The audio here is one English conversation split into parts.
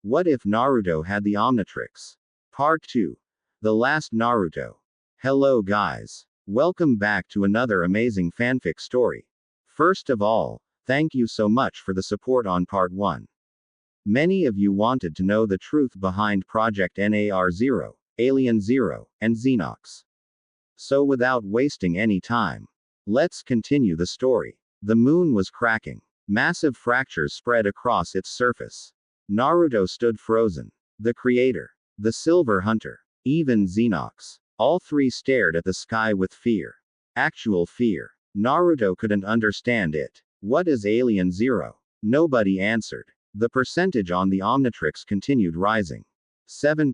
What if Naruto had the Omnitrix? Part 2. The Last Naruto. Hello guys. Welcome back to another amazing fanfic story. First of all, thank you so much for the support on Part 1. Many of you wanted to know the truth behind Project NAR0, Alien Zero, and Xenox. So without wasting any time, let's continue the story. The moon was cracking. Massive fractures spread across its surface. Naruto stood frozen. The creator, the Silver Hunter, even Xenox. All three stared at the sky with fear. Actual fear. Naruto couldn't understand it. What is Alien Zero? Nobody answered. The percentage on the Omnitrix continued rising. 7%,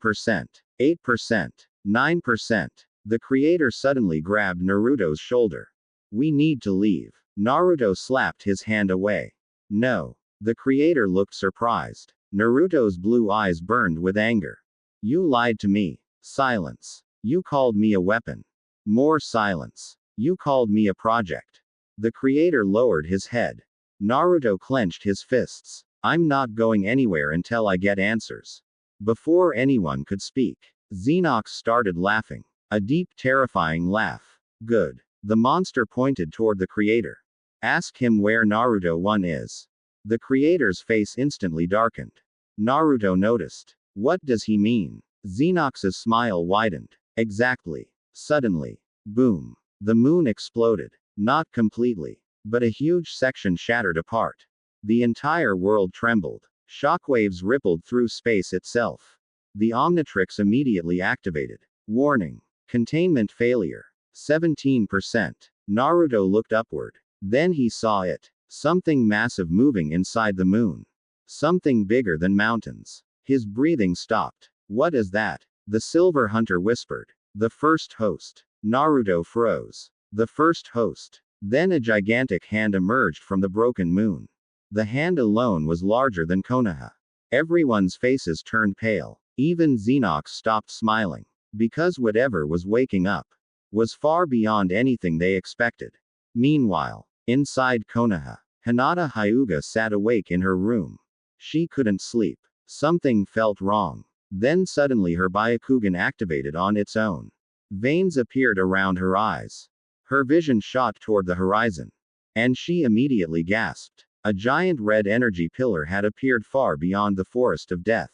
8%, 9%. The creator suddenly grabbed Naruto's shoulder. We need to leave. Naruto slapped his hand away. No. The creator looked surprised. Naruto's blue eyes burned with anger. You lied to me. Silence. You called me a weapon. More silence. You called me a project. The creator lowered his head. Naruto clenched his fists. I'm not going anywhere until I get answers. Before anyone could speak, Xenox started laughing. A deep, terrifying laugh. Good. The monster pointed toward the creator. Ask him where Naruto 1 is. The creator's face instantly darkened. Naruto noticed. What does he mean? Xenox's smile widened. Exactly. Suddenly. Boom. The moon exploded. Not completely. But a huge section shattered apart. The entire world trembled. Shockwaves rippled through space itself. The Omnitrix immediately activated. Warning. Containment failure. 17%. Naruto looked upward. Then he saw it. Something massive moving inside the moon. Something bigger than mountains. His breathing stopped. What is that? The Silver Hunter whispered. The first host. Naruto froze. The first host. Then a gigantic hand emerged from the broken moon. The hand alone was larger than Konoha. Everyone's faces turned pale. Even Xenox stopped smiling. Because whatever was waking up was far beyond anything they expected. Meanwhile, inside Konoha, Hinata Hyuga sat awake in her room. She couldn't sleep. Something felt wrong. Then suddenly her Byakugan activated on its own. Veins appeared around her eyes. Her vision shot toward the horizon. And she immediately gasped. A giant red energy pillar had appeared far beyond the forest of death.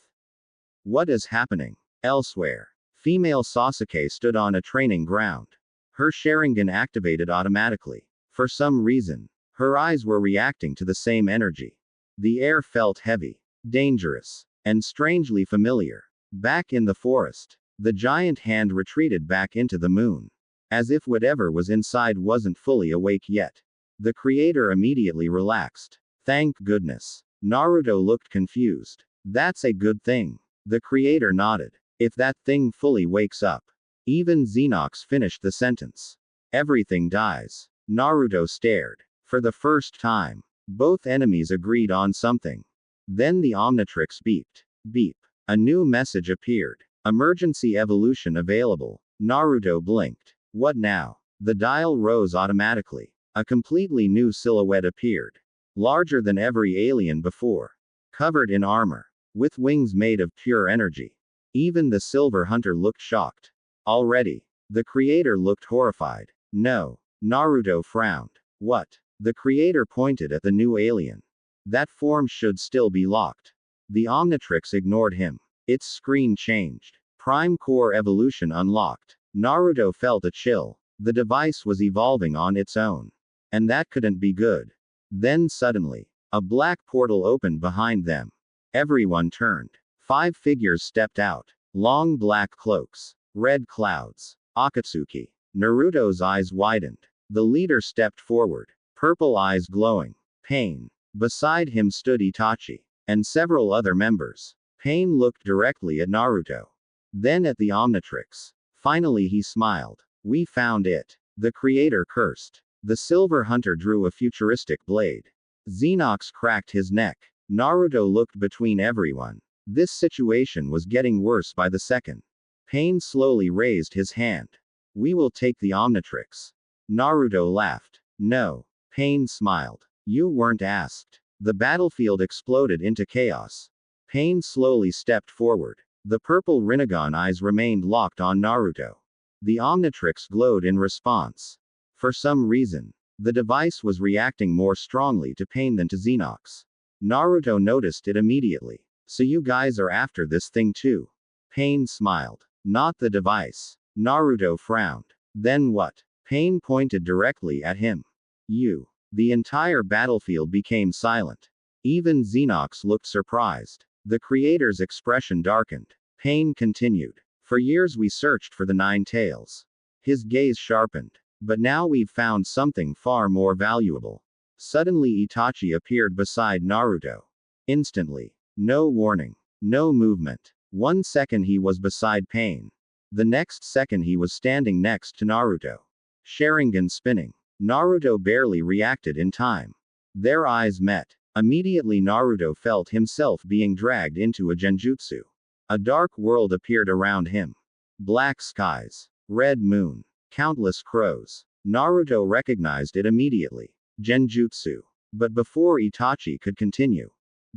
What is happening? Elsewhere, female Sasuke stood on a training ground. Her Sharingan activated automatically. For some reason, her eyes were reacting to the same energy. The air felt heavy, dangerous, and strangely familiar. Back in the forest, the giant hand retreated back into the moon. As if whatever was inside wasn't fully awake yet. The creator immediately relaxed. Thank goodness. Naruto looked confused. That's a good thing. The creator nodded. If that thing fully wakes up. Even Xenox finished the sentence. Everything dies. Naruto stared. For the first time, both enemies agreed on something. Then the Omnitrix beeped. Beep. A new message appeared. Emergency evolution available. Naruto blinked. What now? The dial rose automatically. A completely new silhouette appeared. Larger than every alien before. Covered in armor. With wings made of pure energy. Even the Silver Hunter looked shocked. Already. The creator looked horrified. No. Naruto frowned. What? The creator pointed at the new alien. That form should still be locked. The Omnitrix ignored him. Its screen changed. Prime Core Evolution unlocked. Naruto felt a chill. The device was evolving on its own. And that couldn't be good. Then suddenly, a black portal opened behind them. Everyone turned. 5 figures stepped out. Long black cloaks. Red clouds. Akatsuki. Naruto's eyes widened. The leader stepped forward. Purple eyes glowing. Pain. Beside him stood Itachi. And several other members. Pain looked directly at Naruto. Then at the Omnitrix. Finally he smiled. We found it. The creator cursed. The Silver Hunter drew a futuristic blade. Xenox cracked his neck. Naruto looked between everyone. This situation was getting worse by the second. Pain slowly raised his hand. We will take the Omnitrix. Naruto laughed. No. Pain smiled. You weren't asked. The battlefield exploded into chaos. Pain slowly stepped forward. The purple Rinnegan eyes remained locked on Naruto. The Omnitrix glowed in response. For some reason, the device was reacting more strongly to Pain than to Xenox. Naruto noticed it immediately. So you guys are after this thing too? Pain smiled. Not the device. Naruto frowned. Then what? Pain pointed directly at him. You. The entire battlefield became silent. Even Xenox looked surprised. The creator's expression darkened. Pain continued. For years we searched for the Nine Tails. His gaze sharpened. But now we've found something far more valuable. Suddenly Itachi appeared beside Naruto. Instantly. No warning. No movement. 1 second he was beside Pain. The next second he was standing next to Naruto. Sharingan spinning. Naruto barely reacted in time. Their eyes met. Immediately Naruto felt himself being dragged into a genjutsu. A dark world appeared around him. Black skies. Red moon. Countless crows. Naruto recognized it immediately. Genjutsu. But before Itachi could continue.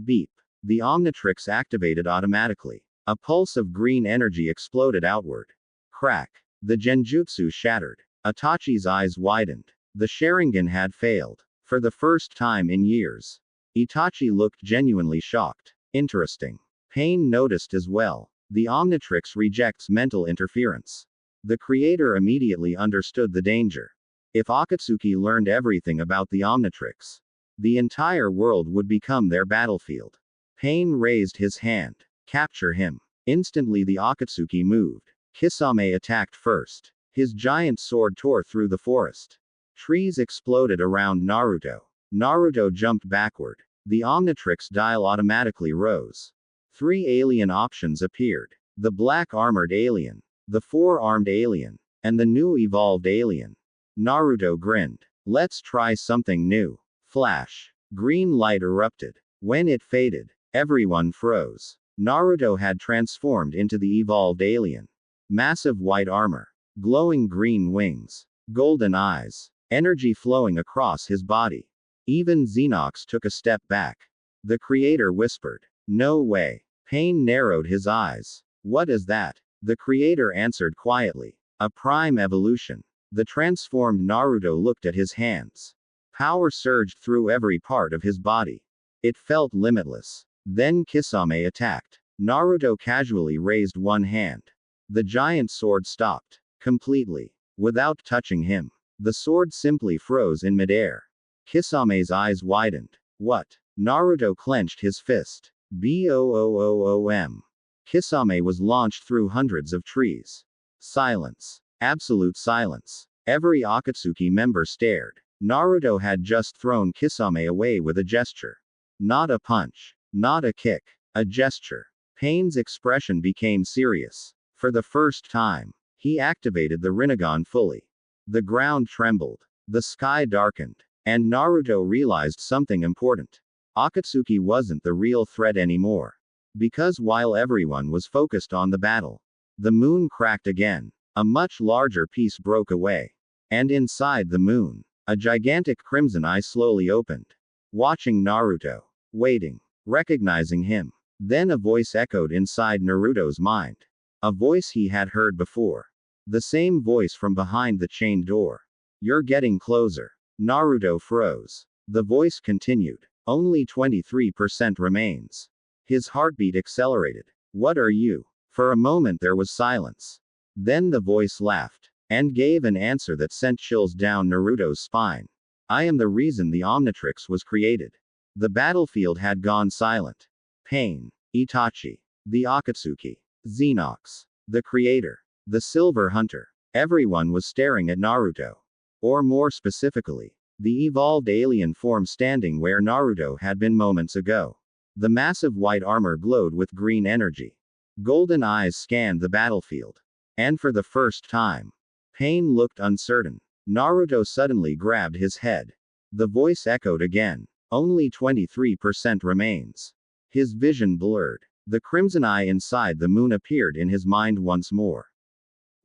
Beep. The Omnitrix activated automatically. A pulse of green energy exploded outward. Crack. The genjutsu shattered. Itachi's eyes widened. The Sharingan had failed. For the first time in years. Itachi looked genuinely shocked. Interesting. Pain noticed as well. The Omnitrix rejects mental interference. The creator immediately understood the danger. If Akatsuki learned everything about the Omnitrix, the entire world would become their battlefield. Pain raised his hand. Capture him. Instantly the Akatsuki moved. Kisame attacked first. His giant sword tore through the forest. Trees exploded around Naruto. Naruto jumped backward. The Omnitrix dial automatically rose. 3 alien options appeared. The black armored alien, the 4-armed alien, and the new evolved alien. Naruto grinned. Let's try something new. Flash. Green light erupted. When it faded, everyone froze. Naruto had transformed into the evolved alien. Massive white armor. Glowing green wings. Golden eyes. Energy flowing across his body. Even Xenox took a step back. The creator whispered. No way. Pain narrowed his eyes. What is that? The creator answered quietly. A prime evolution. The transformed Naruto looked at his hands. Power surged through every part of his body. It felt limitless. Then Kisame attacked. Naruto casually raised one hand. The giant sword stopped. Completely. Without touching him. The sword simply froze in midair. Kisame's eyes widened. What? Naruto clenched his fist. Boom. Kisame was launched through hundreds of trees. Silence. Absolute silence. Every Akatsuki member stared. Naruto had just thrown Kisame away with a gesture. Not a punch. Not a kick. A gesture. Pain's expression became serious. For the first time, he activated the Rinnegan fully. The ground trembled. The sky darkened. And Naruto realized something important. Akatsuki wasn't the real threat anymore. Because while everyone was focused on the battle, the moon cracked again. A much larger piece broke away. And inside the moon, a gigantic crimson eye slowly opened. Watching Naruto. Waiting. Recognizing him. Then a voice echoed inside Naruto's mind. A voice he had heard before. The same voice from behind the chained door. You're getting closer. Naruto froze. The voice continued. Only 23% remains. His heartbeat accelerated. What are you? For a moment there was silence. Then the voice laughed. And gave an answer that sent chills down Naruto's spine. I am the reason the Omnitrix was created. The battlefield had gone silent. Pain. Itachi. The Akatsuki. Xenox. The creator. The Silver Hunter. Everyone was staring at Naruto. Or more specifically, the evolved alien form standing where Naruto had been moments ago. The massive white armor glowed with green energy. Golden eyes scanned the battlefield. And for the first time, Pain looked uncertain. Naruto suddenly grabbed his head. The voice echoed again. Only 23% remains. His vision blurred. The crimson eye inside the moon appeared in his mind once more.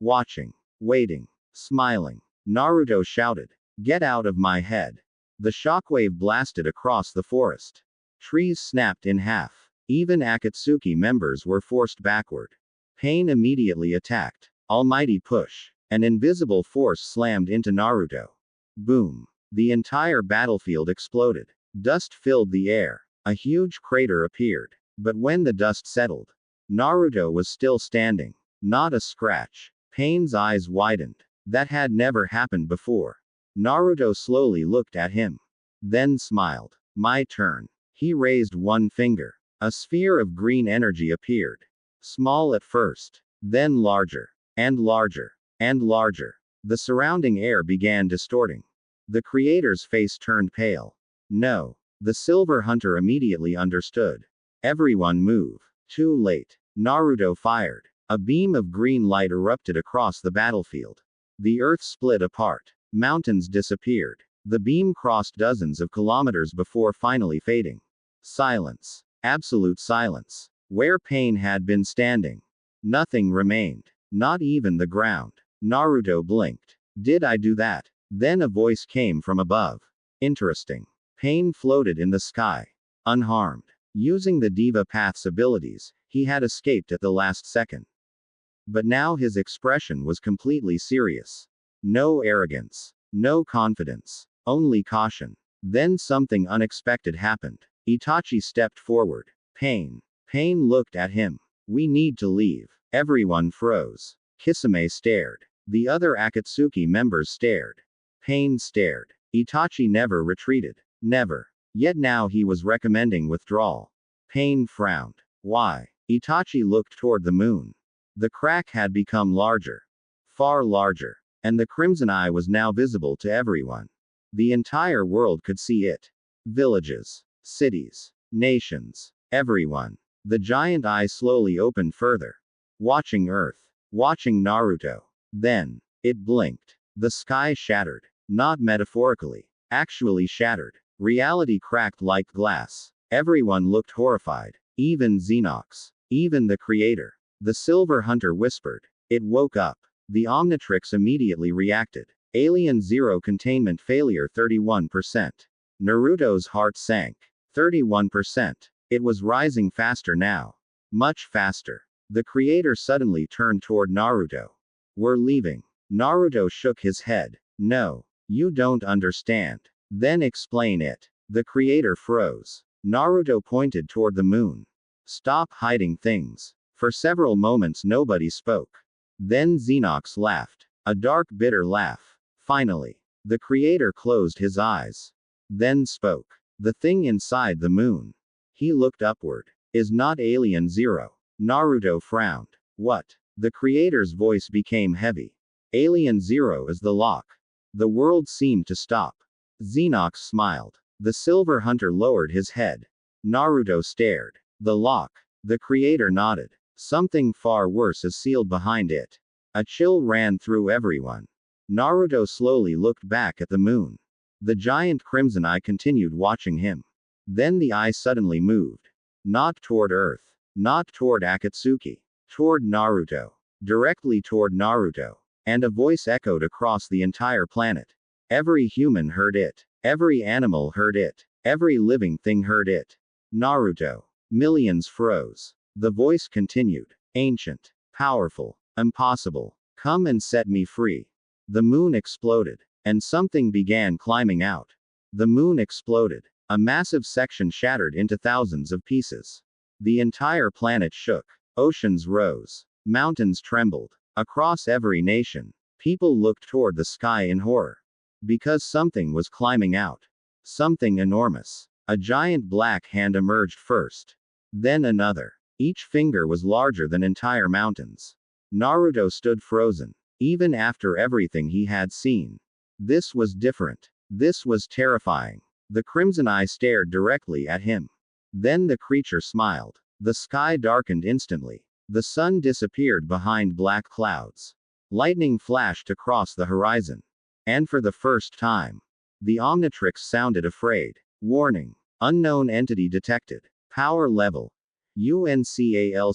Watching. Waiting. Smiling. Naruto shouted. Get out of my head. The shockwave blasted across the forest. Trees snapped in half. Even Akatsuki members were forced backward. Pain immediately attacked. Almighty push. An invisible force slammed into Naruto. Boom. The entire battlefield exploded. Dust filled the air. A huge crater appeared. But when the dust settled, Naruto was still standing. Not a scratch. Pain's eyes widened. That had never happened before. Naruto slowly looked at him. Then smiled. My turn. He raised one finger. A sphere of green energy appeared. Small at first. Then larger. And larger. And larger. The surrounding air began distorting. The creator's face turned pale. No. The Silver Hunter immediately understood. Everyone move. Too late. Naruto fired. A beam of green light erupted across the battlefield. The earth split apart. Mountains disappeared. The beam crossed dozens of kilometers before finally fading. Silence. Absolute silence. Where Pain had been standing, nothing remained. Not even the ground. Naruto blinked. Did I do that? Then a voice came from above. Interesting. Pain floated in the sky. Unharmed. Using the Diva Path's abilities, he had escaped at the last second. But now his expression was completely serious. No arrogance. No confidence. Only caution. Then something unexpected happened. Itachi stepped forward. Pain. Pain looked at him. We need to leave. Everyone froze. Kisame stared. The other Akatsuki members stared. Pain stared. Itachi never retreated. Never. Yet now he was recommending withdrawal. Pain frowned. Why? Itachi looked toward the moon. The crack had become larger. Far larger. And the crimson eye was now visible to everyone. The entire world could see it. Villages. Cities. Nations. Everyone. The giant eye slowly opened further. Watching Earth. Watching Naruto. Then, it blinked. The sky shattered. Not metaphorically. Actually shattered. Reality cracked like glass. Everyone looked horrified. Even Xenox. Even the creator. The Silver Hunter whispered. It woke up. The Omnitrix immediately reacted. Alien Zero containment failure 31%. Naruto's heart sank. 31%. It was rising faster now. Much faster. The creator suddenly turned toward Naruto. We're leaving. Naruto shook his head. No. You don't understand. Then explain it. The creator froze. Naruto pointed toward the moon. Stop hiding things. For several moments nobody spoke. Then Xenox laughed. A dark bitter laugh. Finally. The creator closed his eyes. Then spoke. The thing inside the moon. He looked upward. Is not Alien Zero. Naruto frowned. What? The creator's voice became heavy. Alien Zero is the lock. The world seemed to stop. Xenox smiled. The Silver Hunter lowered his head. Naruto stared. The lock. The creator nodded. Something far worse is sealed behind it. A chill ran through everyone. Naruto slowly looked back at the moon. The giant crimson eye continued watching him. Then the eye suddenly moved. Not toward Earth. Not toward Akatsuki. Toward Naruto. Directly toward Naruto. And a voice echoed across the entire planet. Every human heard it. Every animal heard it. Every living thing heard it. Naruto. Millions froze. The voice continued. Ancient. Powerful. Impossible. Come and set me free. The moon exploded. And something began climbing out. The moon exploded. A massive section shattered into thousands of pieces. The entire planet shook. Oceans rose. Mountains trembled. Across every nation, people looked toward the sky in horror. Because something was climbing out. Something enormous. A giant black hand emerged first. Then another. Each finger was larger than entire mountains. Naruto stood frozen. Even after everything he had seen. This was different. This was terrifying. The crimson eye stared directly at him. Then the creature smiled. The sky darkened instantly. The sun disappeared behind black clouds. Lightning flashed across the horizon. And for the first time, the Omnitrix sounded afraid. Warning. Unknown entity detected. Power level. UNCALCULABLE.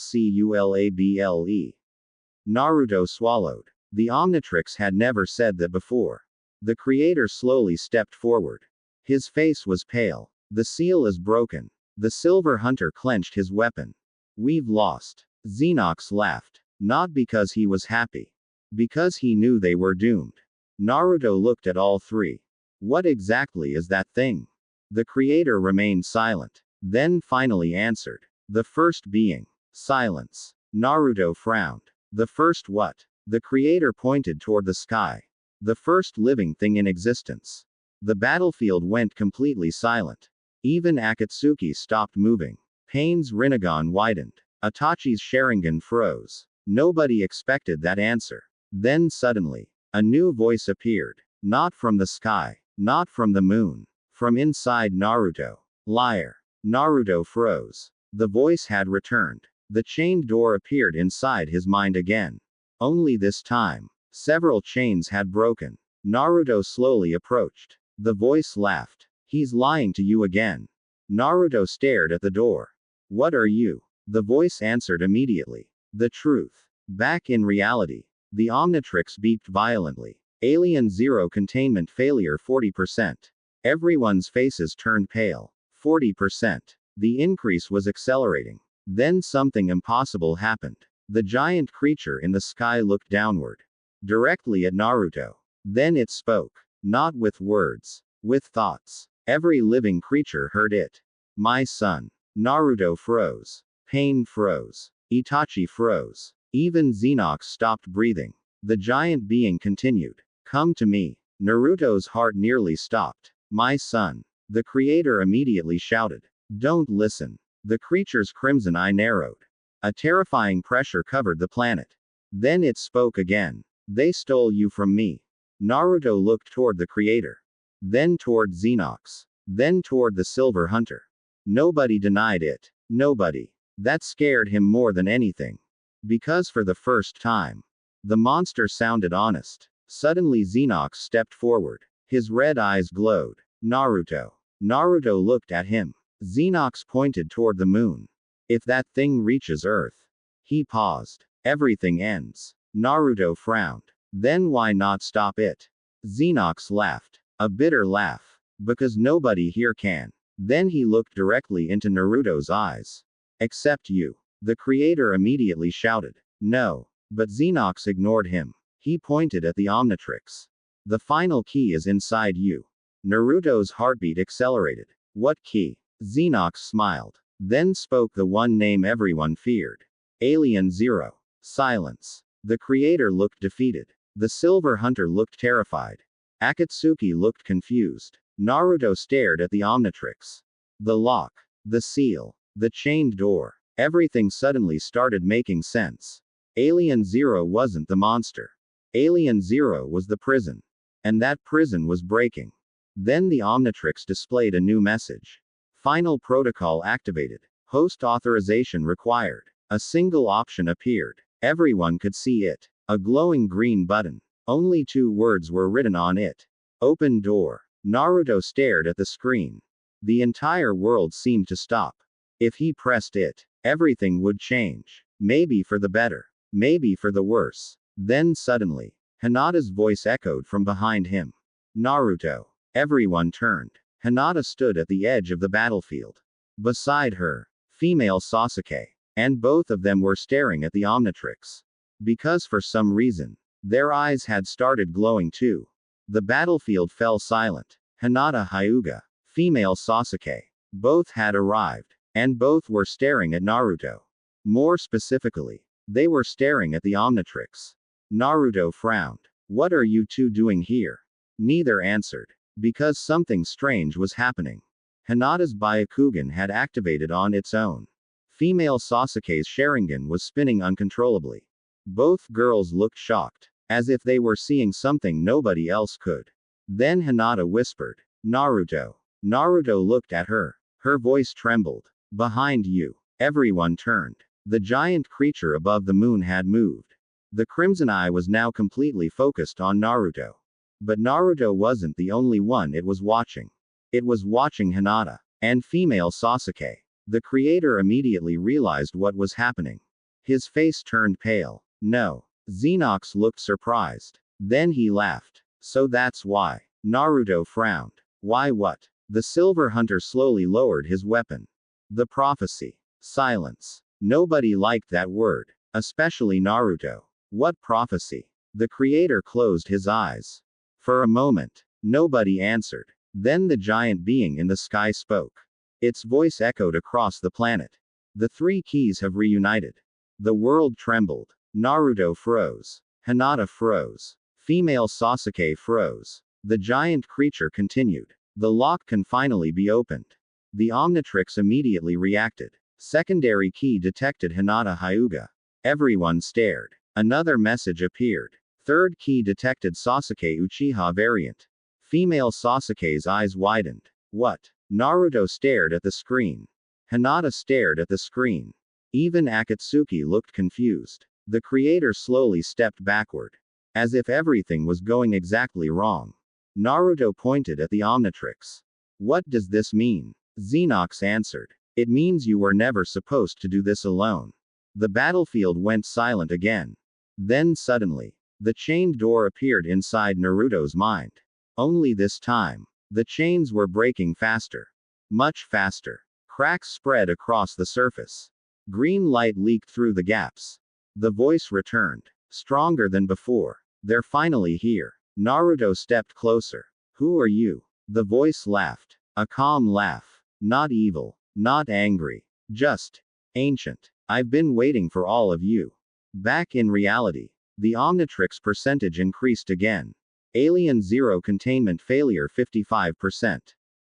Naruto swallowed. The Omnitrix had never said that before. The creator slowly stepped forward. His face was pale. The seal is broken. The Silver Hunter clenched his weapon. We've lost. Xenox laughed. Not because he was happy. Because he knew they were doomed. Naruto looked at all three. What exactly is that thing? The creator remained silent. Then finally answered. The first being. Silence. Naruto frowned. The first what? The creator pointed toward the sky. The first living thing in existence. The battlefield went completely silent. Even Akatsuki stopped moving. Pain's Rinnegan widened. Itachi's Sharingan froze. Nobody expected that answer. Then suddenly, a new voice appeared. Not from the sky. Not from the moon. From inside Naruto. Liar. Naruto froze. The voice had returned. The chained door appeared inside his mind again. Only this time, several chains had broken. Naruto slowly approached. The voice laughed. He's lying to you again. Naruto stared at the door. What are you? The voice answered immediately. The truth. Back in reality. The Omnitrix beeped violently. Alien Zero containment failure 40%. Everyone's faces turned pale. 40%. The increase was accelerating. Then something impossible happened. The giant creature in the sky looked downward. Directly at Naruto. Then it spoke. Not with words. With thoughts. Every living creature heard it. My son. Naruto froze. Pain froze. Itachi froze. Even Xenox stopped breathing. The giant being continued. Come to me. Naruto's heart nearly stopped. My son. The creator immediately shouted. Don't listen. The creature's crimson eye narrowed. A terrifying pressure covered the planet. Then it spoke again. They stole you from me. Naruto looked toward the creator. Then toward Xenox. Then toward the Silver Hunter. Nobody denied it. Nobody. That scared him more than anything. Because for the first time, the monster sounded honest. Suddenly Xenox stepped forward. His red eyes glowed. Naruto. Naruto looked at him. Xenox pointed toward the moon. If that thing reaches Earth. He paused. Everything ends. Naruto frowned. Then why not stop it? Xenox laughed. A bitter laugh. Because nobody here can. Then he looked directly into Naruto's eyes. Except you. The creator immediately shouted. No. But Xenox ignored him. He pointed at the Omnitrix. The final key is inside you. Naruto's heartbeat accelerated. What key? Xenox smiled. Then spoke the one name everyone feared. Alien Zero. Silence. The creator looked defeated. The Silver Hunter looked terrified. Akatsuki looked confused. Naruto stared at the Omnitrix. The lock. The seal. The chained door. Everything suddenly started making sense. Alien Zero wasn't the monster. Alien Zero was the prison. And that prison was breaking. Then the Omnitrix displayed a new message. Final protocol activated. Host authorization required. A single option appeared. Everyone could see it. A glowing green button. Only 2 words were written on it. Open door. Naruto stared at the screen. The entire world seemed to stop. If he pressed it, everything would change. Maybe for the better. Maybe for the worse. Then suddenly, Hinata's voice echoed from behind him. Naruto. Everyone turned. Hinata stood at the edge of the battlefield. Beside her, female Sasuke. And both of them were staring at the Omnitrix. Because for some reason, their eyes had started glowing too. The battlefield fell silent. Hinata Hyuga. Female Sasuke. Both had arrived. And both were staring at Naruto. More specifically, they were staring at the Omnitrix. Naruto frowned. What are you two doing here? Neither answered. Because something strange was happening. Hinata's Byakugan had activated on its own. Female Sasuke's Sharingan was spinning uncontrollably. Both girls looked shocked. As if they were seeing something nobody else could. Then Hinata whispered. Naruto. Naruto looked at her. Her voice trembled. Behind you. Everyone turned. The giant creature above the moon had moved. The crimson eye was now completely focused on Naruto. But Naruto wasn't the only one it was watching. It was watching Hinata. And female Sasuke. The creator immediately realized what was happening. His face turned pale. No. Xenox looked surprised. Then he laughed. So that's why. Naruto frowned. Why what? The Silver Hunter slowly lowered his weapon. The prophecy. Silence. Nobody liked that word. Especially Naruto. What prophecy? The creator closed his eyes. For a moment, nobody answered. Then the giant being in the sky spoke. Its voice echoed across the planet. The three keys have reunited. The world trembled. Naruto froze. Hinata froze. Female Sasuke froze. The giant creature continued. The lock can finally be opened. The Omnitrix immediately reacted. Secondary key detected Hinata Hyuga. Everyone stared. Another message appeared. Third key detected Sasuke Uchiha variant. Female Sasuke's eyes widened. What? Naruto stared at the screen. Hinata stared at the screen. Even Akatsuki looked confused. The creator slowly stepped backward. As if everything was going exactly wrong. Naruto pointed at the Omnitrix. What does this mean? Xenox answered. It means you were never supposed to do this alone. The battlefield went silent again. Then suddenly, the chained door appeared inside Naruto's mind. Only this time, the chains were breaking faster. Much faster. Cracks spread across the surface. Green light leaked through the gaps. The voice returned. Stronger than before. They're finally here. Naruto stepped closer. Who are you? The voice laughed. A calm laugh. Not evil. Not angry. Just ancient. I've been waiting for all of you. Back in reality, the Omnitrix percentage increased again. Alien Zero containment failure 55%.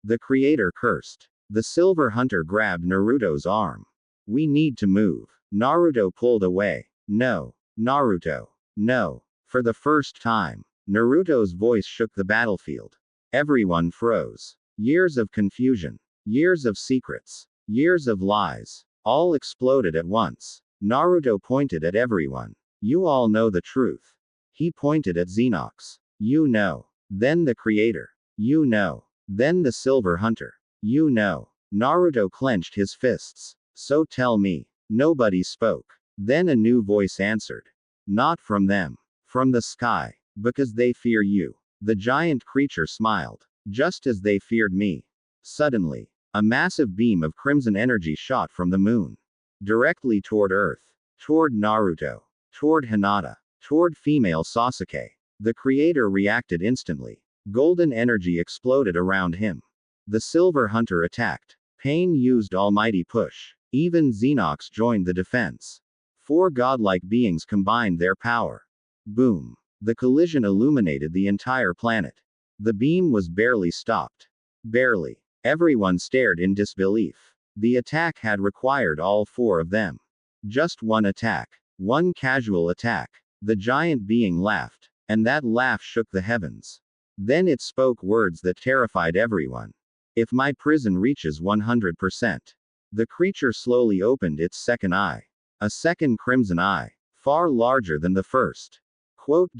The creator cursed. The Silver Hunter grabbed Naruto's arm. We need to move. Naruto pulled away. No. Naruto. No. For the first time, Naruto's voice shook the battlefield. Everyone froze. Years of confusion. Years of secrets. Years of lies. All exploded at once. Naruto pointed at everyone. You all know the truth. He pointed at Xenox. You know. Then the creator. You know. Then the Silver Hunter. You know. Naruto clenched his fists. So tell me. Nobody spoke. Then a new voice answered. Not from them. From the sky. Because they fear you. The giant creature smiled. Just as they feared me. Suddenly, a massive beam of crimson energy shot from the moon. Directly toward Earth. Toward Naruto. Toward Hinata. Toward female Sasuke. The creator reacted instantly. Golden energy exploded around him. The Silver Hunter attacked. Pain used almighty push. Even Xenox joined the defense. Four godlike beings combined their power. Boom. The collision illuminated the entire planet. The beam was barely stopped. Barely. Everyone stared in disbelief. The attack had required all four of them. Just one attack. One casual attack. The giant being laughed. And that laugh shook the heavens. Then it spoke words that terrified everyone. If my prison reaches 100%. The creature slowly opened its second eye. A second crimson eye. Far larger than the first. Quote.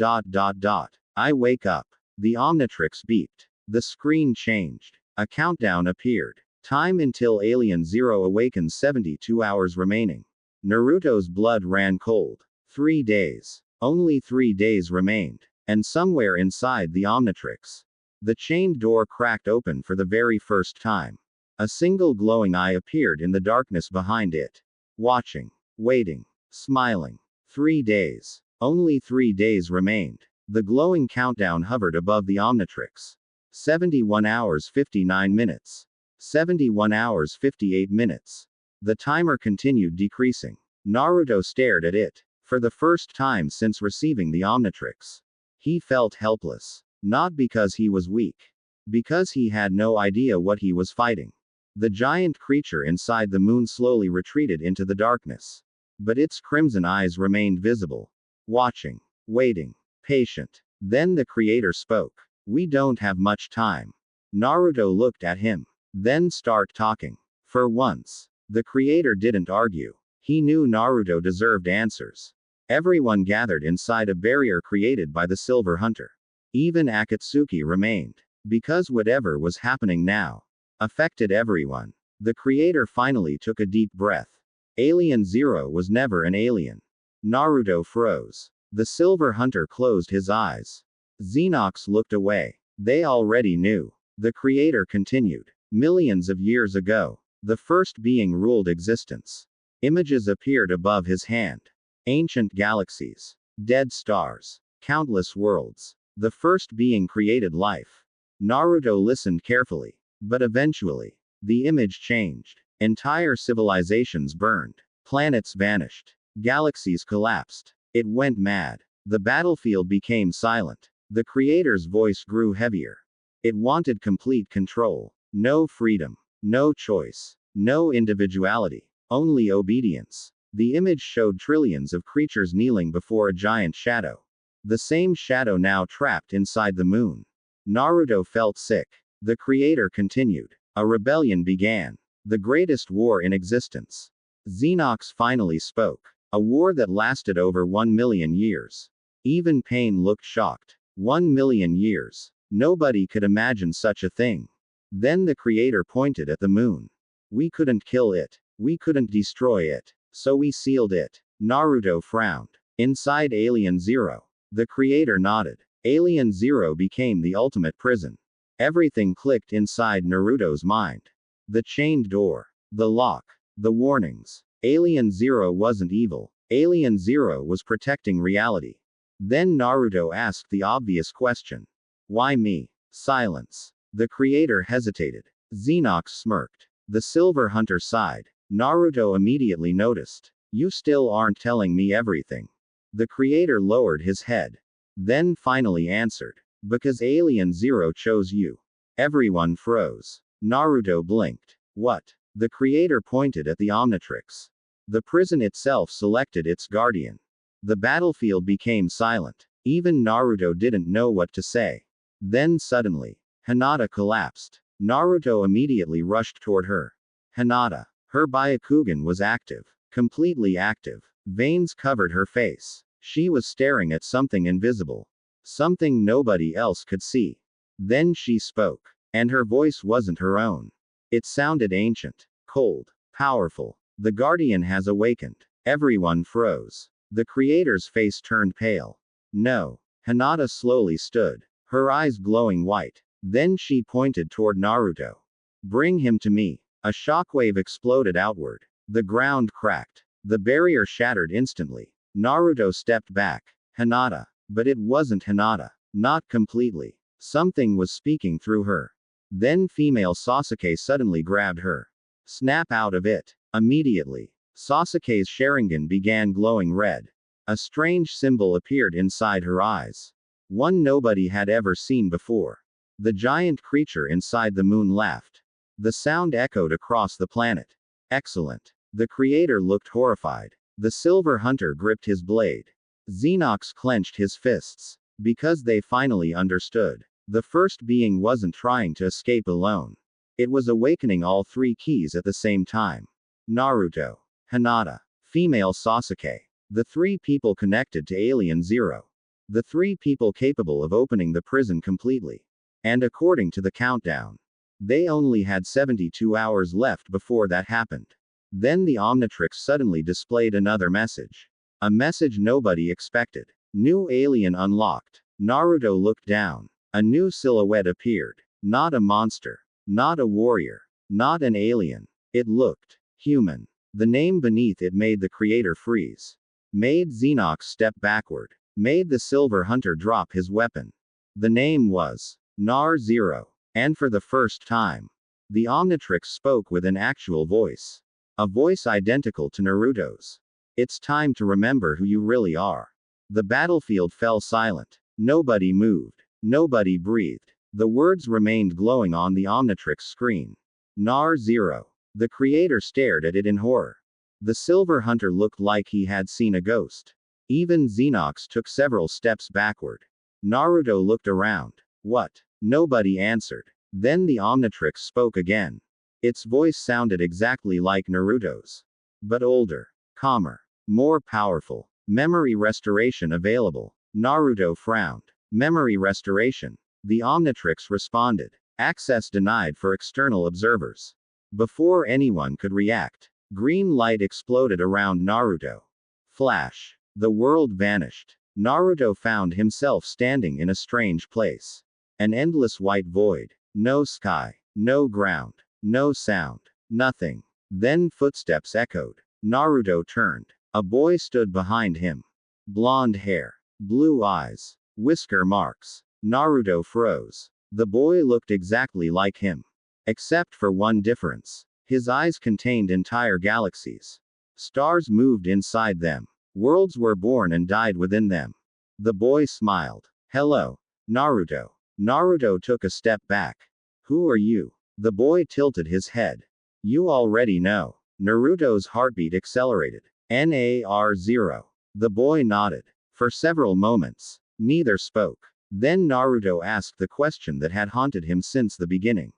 I wake up. The Omnitrix beeped. The screen changed. A countdown appeared. Time until Alien Zero awakens 72 hours remaining. Naruto's blood ran cold. 3 days. Only 3 days remained. And somewhere inside the Omnitrix, the chained door cracked open for the very first time. A single glowing eye appeared in the darkness behind it. Watching. Waiting. Smiling. 3 days. Only 3 days remained. The glowing countdown hovered above the Omnitrix. 71 hours 59 minutes. 71 hours 58 minutes. The timer continued decreasing. Naruto stared at it. For the first time since receiving the Omnitrix. He felt helpless. Not because he was weak. Because he had no idea what he was fighting. The giant creature inside the moon slowly retreated into the darkness. But its crimson eyes remained visible. Watching. Waiting. Patient. Then the creator spoke. We don't have much time. Naruto looked at him. Then start talking. For once, the creator didn't argue. He knew Naruto deserved answers. Everyone gathered inside a barrier created by the Silver Hunter. Even Akatsuki remained. Because whatever was happening now affected everyone. The creator finally took a deep breath. Alien Zero was never an alien. Naruto froze. The Silver Hunter closed his eyes. Xenox looked away. They already knew. The creator continued. Millions of years ago, The first being ruled existence. Images appeared above his hand. Ancient galaxies. Dead stars. Countless worlds. The first being created life. Naruto listened carefully. But eventually, the image changed. Entire civilizations burned. Planets vanished. Galaxies collapsed. It went mad. The battlefield became silent. The creator's voice grew heavier. It wanted complete control. No freedom. No choice. No individuality. Only obedience. The image showed trillions of creatures kneeling before a giant shadow. The same shadow now trapped inside the moon. Naruto felt sick. The creator continued. A rebellion began. The greatest war in existence. Xenox finally spoke. A war that lasted over 1,000,000 years. Even Pain looked shocked. 1,000,000 years. Nobody could imagine such a thing. Then the creator pointed at the moon. We couldn't kill it. We couldn't destroy it. So we sealed it. Naruto frowned. Inside Alien Zero. The creator nodded. Alien Zero became the ultimate prison. Everything clicked inside Naruto's mind. The chained door. The lock. The warnings. Alien Zero wasn't evil. Alien Zero was protecting reality. Then Naruto asked the obvious question. Why me? Silence. The creator hesitated. Xenox smirked. The Silver Hunter sighed. Naruto immediately noticed. You still aren't telling me everything. The creator lowered his head. Then finally answered. Because Alien Zero chose you. Everyone froze. Naruto blinked. What? The creator pointed at the Omnitrix. The prison itself selected its guardian. The battlefield became silent. Even Naruto didn't know what to say. Then suddenly, Hinata collapsed. Naruto immediately rushed toward her. Hinata. Her Byakugan was active. Completely active. Veins covered her face. She was staring at something invisible. Something nobody else could see. Then she spoke. And her voice wasn't her own. It sounded ancient. Cold. Powerful. The Guardian has awakened. Everyone froze. The creator's face turned pale. No. Hinata slowly stood. Her eyes glowing white. Then she pointed toward Naruto. Bring him to me. A shockwave exploded outward. The ground cracked. The barrier shattered instantly. Naruto stepped back. Hinata. But it wasn't Hinata. Not completely. Something was speaking through her. Then female Sasuke suddenly grabbed her. Snap out of it. Immediately. Sasuke's Sharingan began glowing red. A strange symbol appeared inside her eyes. One nobody had ever seen before. The giant creature inside the moon laughed. The sound echoed across the planet. Excellent. The creator looked horrified. The Silver Hunter gripped his blade. Xenox clenched his fists. Because they finally understood. The first being wasn't trying to escape alone. It was awakening all three keys at the same time. Naruto. Hinata. Female Sasuke. The three people connected to Alien Zero. The three people capable of opening the prison completely. And according to the countdown, they only had 72 hours left before that happened. Then the Omnitrix suddenly displayed another message. A message nobody expected. New alien unlocked. Naruto looked down. A new silhouette appeared. Not a monster. Not a warrior. Not an alien. It looked human. The name beneath it made the creator freeze. Made Xenox step backward. Made the Silver Hunter drop his weapon. The name was Nar Zero. And for the first time, the Omnitrix spoke with an actual voice. A voice identical to Naruto's. It's time to remember who you really are. The battlefield fell silent. Nobody moved. Nobody breathed. The words remained glowing on the Omnitrix screen. Nar Zero. The creator stared at it in horror. The Silver Hunter looked like he had seen a ghost. Even Xenox took several steps backward. Naruto looked around. What? Nobody answered. Then the Omnitrix spoke again. Its voice sounded exactly like Naruto's. But older. Calmer. More powerful. Memory restoration available. Naruto frowned. Memory restoration. The Omnitrix responded. Access denied for external observers. Before anyone could react, green light exploded around Naruto. Flash. The world vanished. Naruto found himself standing in a strange place. An endless white void. No sky. No ground. No sound. Nothing. Then footsteps echoed. Naruto turned. A boy stood behind him. Blonde hair. Blue eyes. Whisker marks. Naruto froze. The boy looked exactly like him. Except for one difference. His eyes contained entire galaxies. Stars moved inside them. Worlds were born and died within them. The boy smiled. Hello, Naruto. Naruto took a step back. Who are you? The boy tilted his head. You already know. Naruto's heartbeat accelerated. NAR0. The boy nodded. For several moments, neither spoke. Then Naruto asked the question that had haunted him since the beginning.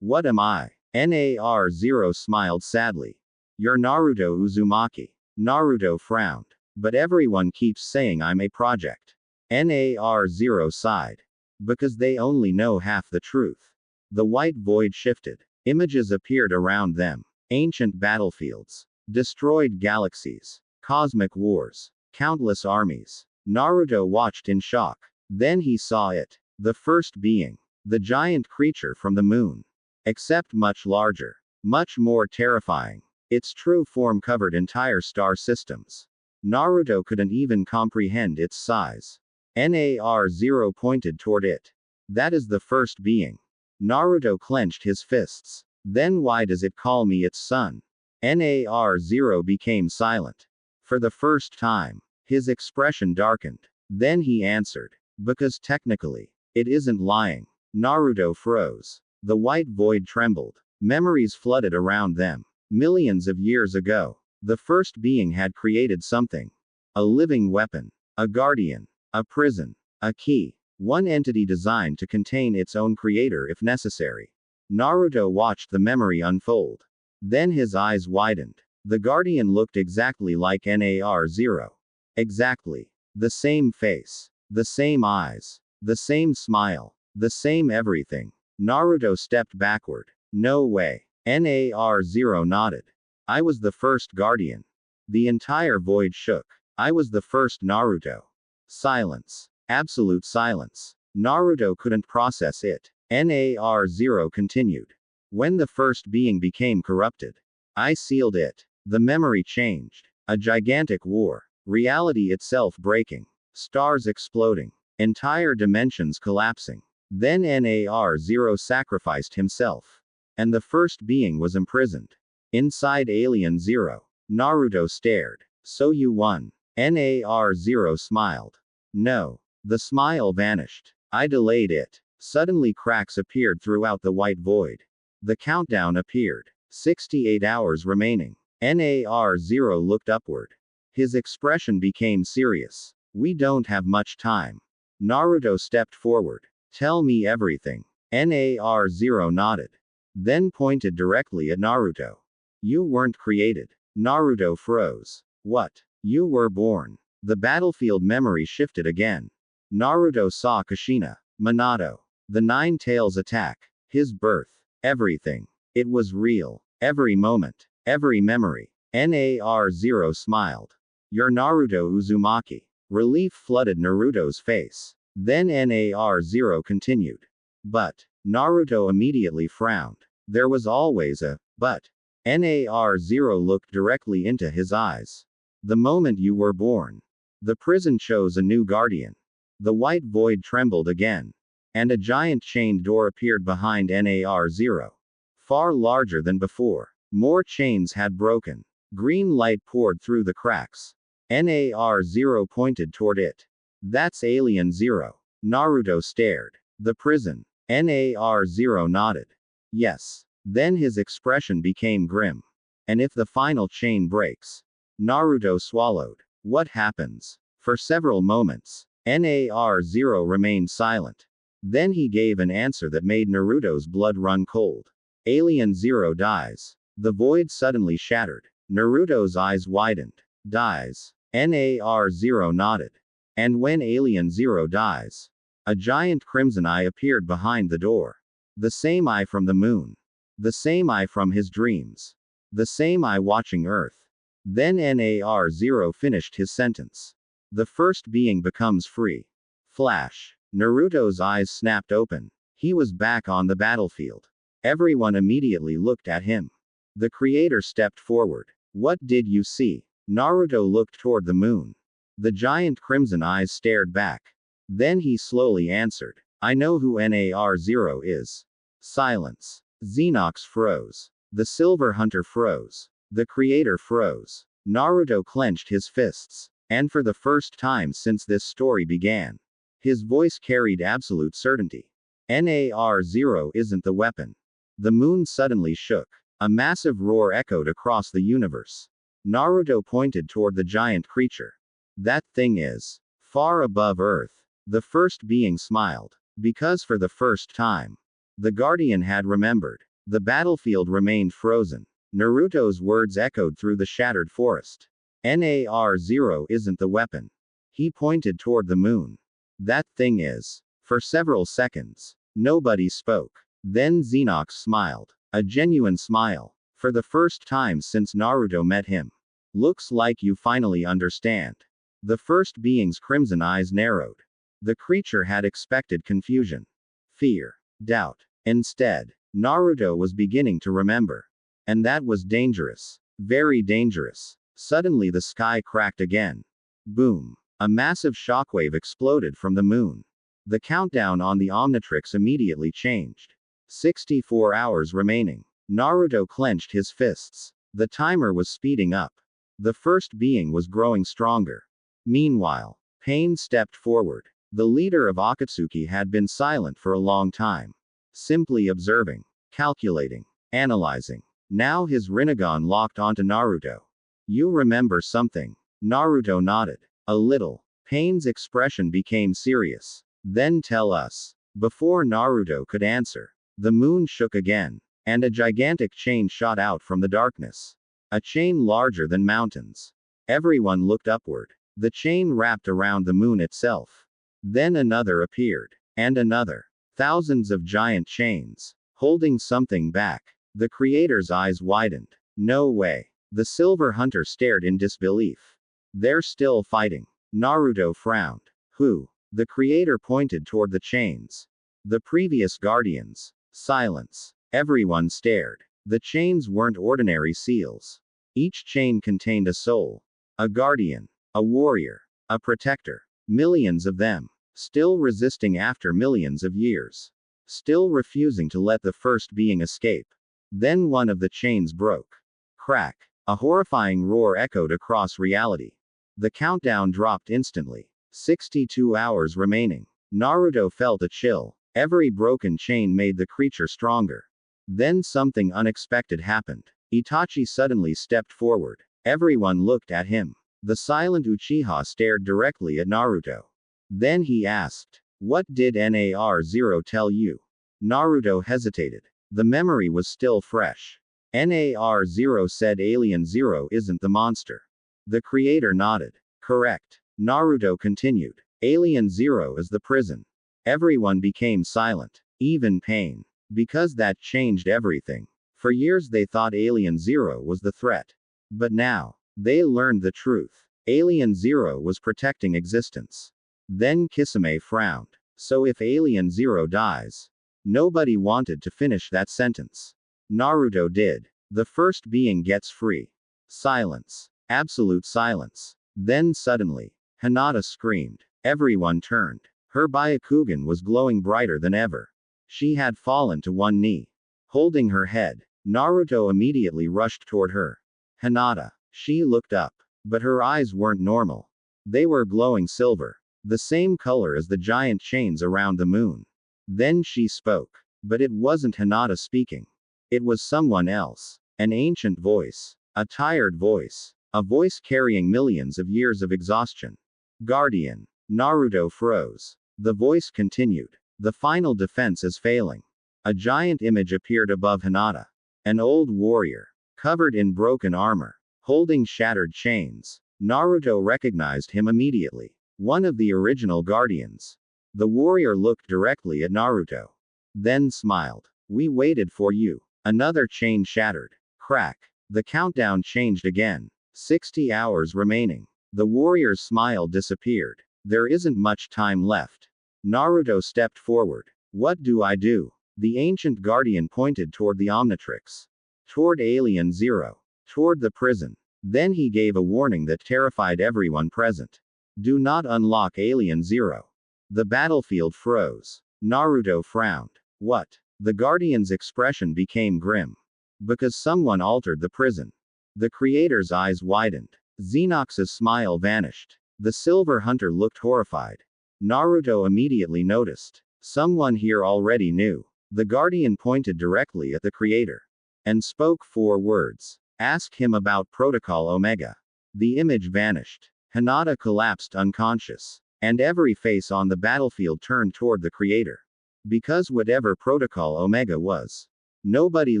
What am I? NAR0 smiled sadly. You're Naruto Uzumaki. Naruto frowned. But everyone keeps saying I'm a project. NAR0 sighed. Because they only know half the truth. The white void shifted. Images appeared around them. Ancient battlefields. Destroyed galaxies. Cosmic wars. Countless armies. Naruto watched in shock. Then he saw it. The first being. The giant creature from the moon. Except much larger. Much more terrifying. Its true form covered entire star systems. Naruto couldn't even comprehend its size. NAR0 pointed toward it. That is the first being. Naruto clenched his fists. Then why does it call me its son? NAR0 became silent. For the first time, his expression darkened. Then he answered. Because technically, it isn't lying. Naruto froze. The white void trembled. Memories flooded around them. Millions of years ago, the first being had created something. A living weapon. A guardian. A prison. A key. One entity designed to contain its own creator if necessary. Naruto watched the memory unfold. Then his eyes widened. The guardian looked exactly like NAR0. Exactly. The same face. The same eyes. The same smile. The same everything. Naruto stepped backward. No way. NAR0 nodded. I was the first guardian. The entire void shook. I was the first Naruto. Silence. Absolute silence. Naruto couldn't process it. NAR0 continued. When the first being became corrupted, I sealed it. The memory changed. A gigantic war. Reality itself breaking. Stars exploding. Entire dimensions collapsing. Then NAR0 sacrificed himself. And the first being was imprisoned. Inside Alien Zero. Naruto stared. So you won. NAR0 smiled. No. The smile vanished. I delayed it. Suddenly cracks appeared throughout the white void. The countdown appeared. 68 hours remaining. NAR0 looked upward. His expression became serious. We don't have much time. Naruto stepped forward. Tell me everything. NAR0 nodded. Then pointed directly at Naruto. You weren't created. Naruto froze. What? You were born. The battlefield memory shifted again. Naruto saw Kushina, Minato, the Nine Tails attack, his birth, everything. It was real. Every moment. Every memory. NAR0 smiled. You're Naruto Uzumaki. Relief flooded Naruto's face. Then NAR0 continued. But, Naruto immediately frowned. There was always a but. NAR0 looked directly into his eyes. The moment you were born, the prison chose a new guardian. The white void trembled again. And a giant chained door appeared behind NAR0. Far larger than before. More chains had broken. Green light poured through the cracks. NAR0 pointed toward it. That's Alien Zero. Naruto stared. The prison. NAR0 nodded. Yes. Then his expression became grim. And if the final chain breaks? Naruto swallowed. What happens? For several moments, NAR0 remained silent. Then he gave an answer that made Naruto's blood run cold. Alien Zero dies. The void suddenly shattered. Naruto's eyes widened. Dies. NAR0 nodded. And when Alien Zero dies, a giant crimson eye appeared behind the door. The same eye from the moon. The same eye from his dreams. The same eye watching Earth. Then NAR0 finished his sentence. The first being becomes free. Flash. Naruto's eyes snapped open. He was back on the battlefield. Everyone immediately looked at him. The creator stepped forward. What did you see? Naruto looked toward the moon. The giant crimson eyes stared back. Then he slowly answered. I know who Nar0 is. Silence. Xenox froze. The silver hunter froze. The creator froze. Naruto clenched his fists. And for the first time since this story began, his voice carried absolute certainty. Nar0 isn't the weapon. The moon suddenly shook. A massive roar echoed across the universe. Naruto pointed toward the giant creature. That thing is far above Earth. The first being smiled. Because for the first time, the Guardian had remembered. The battlefield remained frozen. Naruto's words echoed through the shattered forest. Nar0 isn't the weapon. He pointed toward the moon. That thing is. For several seconds, nobody spoke. Then Xenox smiled. A genuine smile. For the first time since Naruto met him. Looks like you finally understand. The first being's crimson eyes narrowed. The creature had expected confusion, fear, doubt. Instead, Naruto was beginning to remember. And that was dangerous. Very dangerous. Suddenly the sky cracked again. Boom. A massive shockwave exploded from the moon. The countdown on the Omnitrix immediately changed. 64 hours remaining. Naruto clenched his fists. The timer was speeding up. The first being was growing stronger. Meanwhile, Pain stepped forward. The leader of Akatsuki had been silent for a long time. Simply observing, calculating, analyzing. Now his Rinnegan locked onto Naruto. You remember something? Naruto nodded. A little. Pain's expression became serious. Then tell us. Before Naruto could answer, the moon shook again, and a gigantic chain shot out from the darkness. A chain larger than mountains. Everyone looked upward. The chain wrapped around the moon itself. Then another appeared. And another. Thousands of giant chains. Holding something back. The creator's eyes widened. No way. The silver hunter stared in disbelief. They're still fighting. Naruto frowned. Who? The creator pointed toward the chains. The previous guardians. Silence. Everyone stared. The chains weren't ordinary seals. Each chain contained a soul. A guardian. A warrior. A protector. Millions of them. Still resisting after millions of years. Still refusing to let the first being escape. Then one of the chains broke. Crack. A horrifying roar echoed across reality. The countdown dropped instantly. 62 hours remaining. Naruto felt a chill. Every broken chain made the creature stronger. Then something unexpected happened. Itachi suddenly stepped forward. Everyone looked at him. The silent Uchiha stared directly at Naruto. Then he asked, "What did Nar0 tell you?" Naruto hesitated. The memory was still fresh. Nar0 said Alien Zero isn't the monster. The creator nodded. Correct. Naruto continued. Alien Zero is the prison. Everyone became silent. Even Pain. Because that changed everything. For years they thought Alien Zero was the threat. But now, they learned the truth. Alien Zero was protecting existence. Then Kisame frowned. So if Alien Zero dies. Nobody wanted to finish that sentence. Naruto did. The first being gets free. Silence. Absolute silence. Then suddenly, Hinata screamed. Everyone turned. Her Byakugan was glowing brighter than ever. She had fallen to one knee. Holding her head, Naruto immediately rushed toward her. Hinata. She looked up. But her eyes weren't normal. They were glowing silver. The same color as the giant chains around the moon. Then she spoke. But it wasn't Hinata speaking. It was someone else. An ancient voice. A tired voice. A voice carrying millions of years of exhaustion. Guardian. Naruto froze. The voice continued. The final defense is failing. A giant image appeared above Hinata. An old warrior. Covered in broken armor. Holding shattered chains. Naruto recognized him immediately. One of the original guardians. The warrior looked directly at Naruto. Then smiled. We waited for you. Another chain shattered. Crack. The countdown changed again. 60 hours remaining. The warrior's smile disappeared. There isn't much time left. Naruto stepped forward. What do I do? The ancient guardian pointed toward the Omnitrix. Toward Alien Zero. Toward the prison. Then he gave a warning that terrified everyone present. Do not unlock Alien Zero. The battlefield froze. Naruto frowned. What? The Guardian's expression became grim. Because someone altered the prison. The creator's eyes widened. Xenox's smile vanished. The Silver Hunter looked horrified. Naruto immediately noticed. Someone here already knew. The Guardian pointed directly at the creator. And spoke 4 words. Ask him about Protocol Omega. The image vanished. Hinata collapsed unconscious. And every face on the battlefield turned toward the creator. Because whatever Protocol Omega was, nobody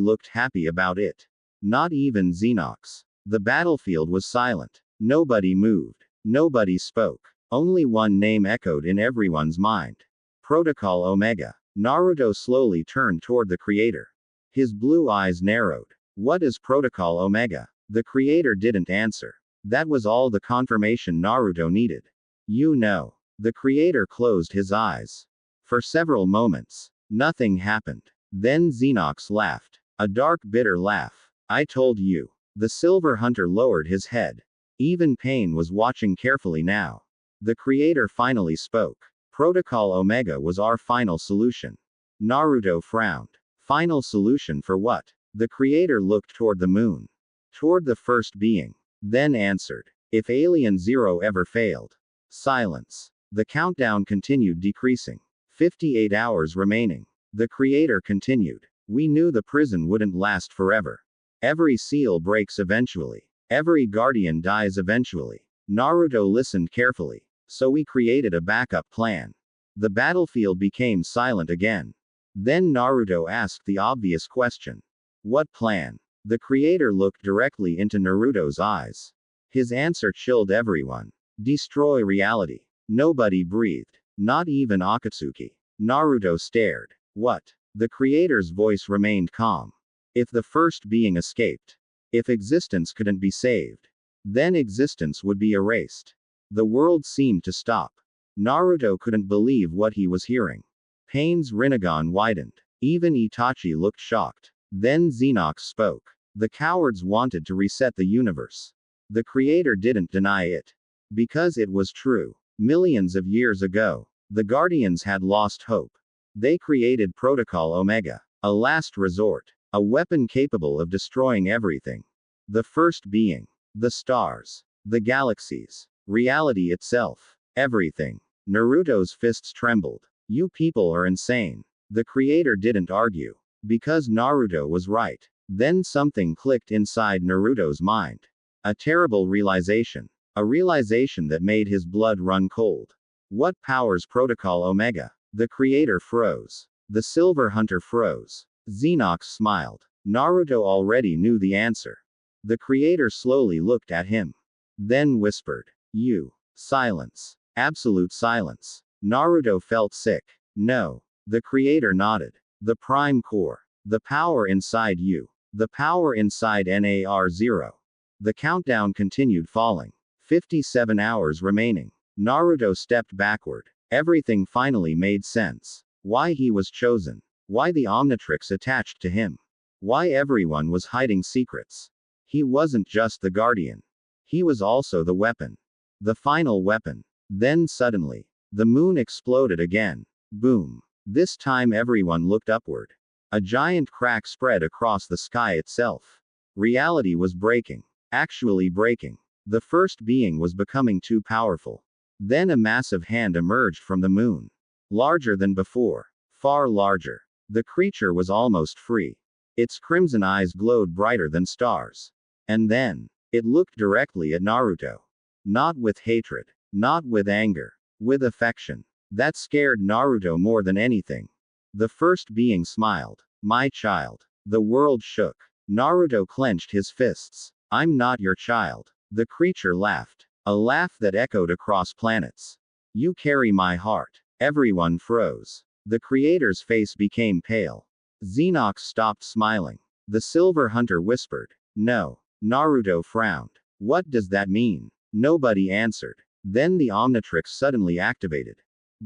looked happy about it. Not even Xenox. The battlefield was silent. Nobody moved. Nobody spoke. Only one name echoed in everyone's mind. Protocol Omega. Naruto slowly turned toward the creator. His blue eyes narrowed. What is Protocol Omega? The creator didn't answer. That was all the confirmation Naruto needed. You know. The creator closed his eyes. For several moments, nothing happened. Then Xenox laughed. A dark, bitter laugh. I told you. The Silver Hunter lowered his head. Even Pain was watching carefully now. The creator finally spoke. Protocol Omega was our final solution. Naruto frowned. Final solution for what? The creator looked toward the moon. Toward the first being. Then answered. If Alien Zero ever failed. Silence. The countdown continued decreasing. 58 hours remaining. The creator continued. We knew the prison wouldn't last forever. Every seal breaks eventually. Every guardian dies eventually. Naruto listened carefully. So we created a backup plan. The battlefield became silent again. Then Naruto asked the obvious question. What plan? The creator looked directly into Naruto's eyes. His answer chilled everyone. Destroy reality. Nobody breathed. Not even Akatsuki. Naruto stared. What? The creator's voice remained calm. If the first being escaped. If existence couldn't be saved. Then existence would be erased. The world seemed to stop. Naruto couldn't believe what he was hearing. Pain's Rinnegan widened. Even Itachi looked shocked. Then Xenox spoke. The cowards wanted to reset the universe. The creator didn't deny it. Because it was true. Millions of years ago, the Guardians had lost hope. They created Protocol Omega. A last resort. A weapon capable of destroying everything. The first being. The stars. The galaxies. Reality itself. Everything. Naruto's fists trembled. You people are insane. The creator didn't argue. Because Naruto was right. Then something clicked inside Naruto's mind. A terrible realization. A realization that made his blood run cold. What powers Protocol Omega? The creator froze. The Silver Hunter froze. Xenox smiled. Naruto already knew the answer. The creator slowly looked at him. Then whispered. You. Silence. Absolute silence. Naruto felt sick. No. The creator nodded. The prime core. The power inside you. The power inside NAR0. The countdown continued falling. 57 hours remaining. Naruto stepped backward. Everything finally made sense. Why he was chosen. Why the Omnitrix attached to him. Why everyone was hiding secrets. He wasn't just the guardian. He was also the weapon. The final weapon. Then suddenly, the moon exploded again. Boom. This time everyone looked upward. A giant crack spread across the sky itself. Reality was breaking. Actually breaking. The first being was becoming too powerful. Then a massive hand emerged from the moon. Larger than before. Far larger. The creature was almost free. Its crimson eyes glowed brighter than stars. And then, it looked directly at Naruto. Not with hatred. Not with anger. With affection. That scared Naruto more than anything. The first being smiled. My child. The world shook. Naruto clenched his fists. I'm not your child. The creature laughed. A laugh that echoed across planets. You carry my heart. Everyone froze. The creator's face became pale. Xenox stopped smiling. The Silver Hunter whispered. No. Naruto frowned. What does that mean? Nobody answered. Then the Omnitrix suddenly activated.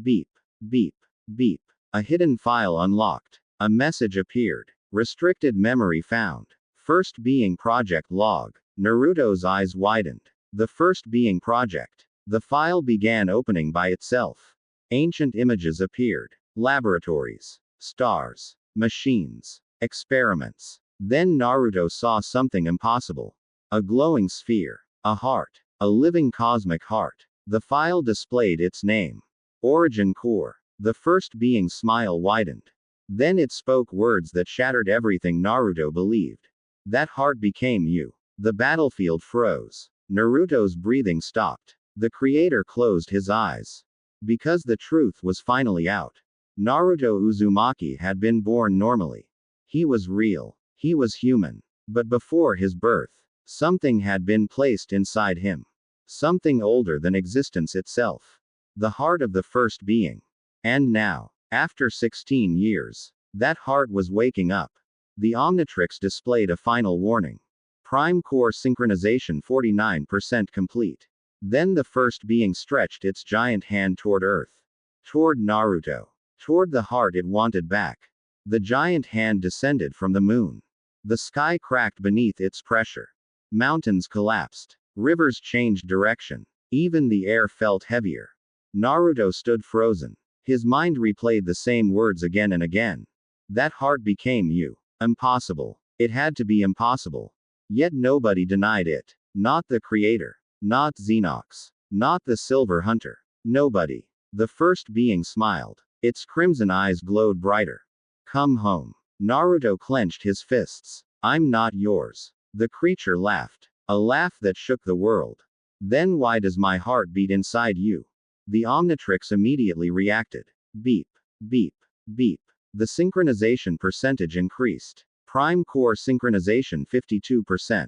Beep. Beep. Beep. A hidden file unlocked. A message appeared. Restricted memory found. First Being Project Log. Naruto's eyes widened. The First Being Project. The file began opening by itself. Ancient images appeared. Laboratories. Stars. Machines. Experiments. Then Naruto saw something impossible. A glowing sphere. A heart. A living cosmic heart. The file displayed its name. Origin Core. The First Being's smile widened. Then it spoke words that shattered everything Naruto believed. That heart became you. The battlefield froze. Naruto's breathing stopped. The creator closed his eyes. Because the truth was finally out. Naruto Uzumaki had been born normally. He was real. He was human. But before his birth, something had been placed inside him. Something older than existence itself. The heart of the First Being. And now, after 16 years, that heart was waking up. The Omnitrix displayed a final warning. Prime Core synchronization 49% complete. Then the First Being stretched its giant hand toward Earth. Toward Naruto. Toward the heart it wanted back. The giant hand descended from the moon. The sky cracked beneath its pressure. Mountains collapsed. Rivers changed direction. Even the air felt heavier. Naruto stood frozen. His mind replayed the same words again and again. That heart became you. Impossible. It had to be impossible. Yet nobody denied it. Not the creator. Not Xenox. Not the Silver Hunter. Nobody. The First Being smiled. Its crimson eyes glowed brighter. Come home. Naruto clenched his fists. I'm not yours. The creature laughed. A laugh that shook the world. Then why does my heart beat inside you? The Omnitrix immediately reacted. Beep. Beep. Beep. The synchronization percentage increased. Prime Core synchronization 52%.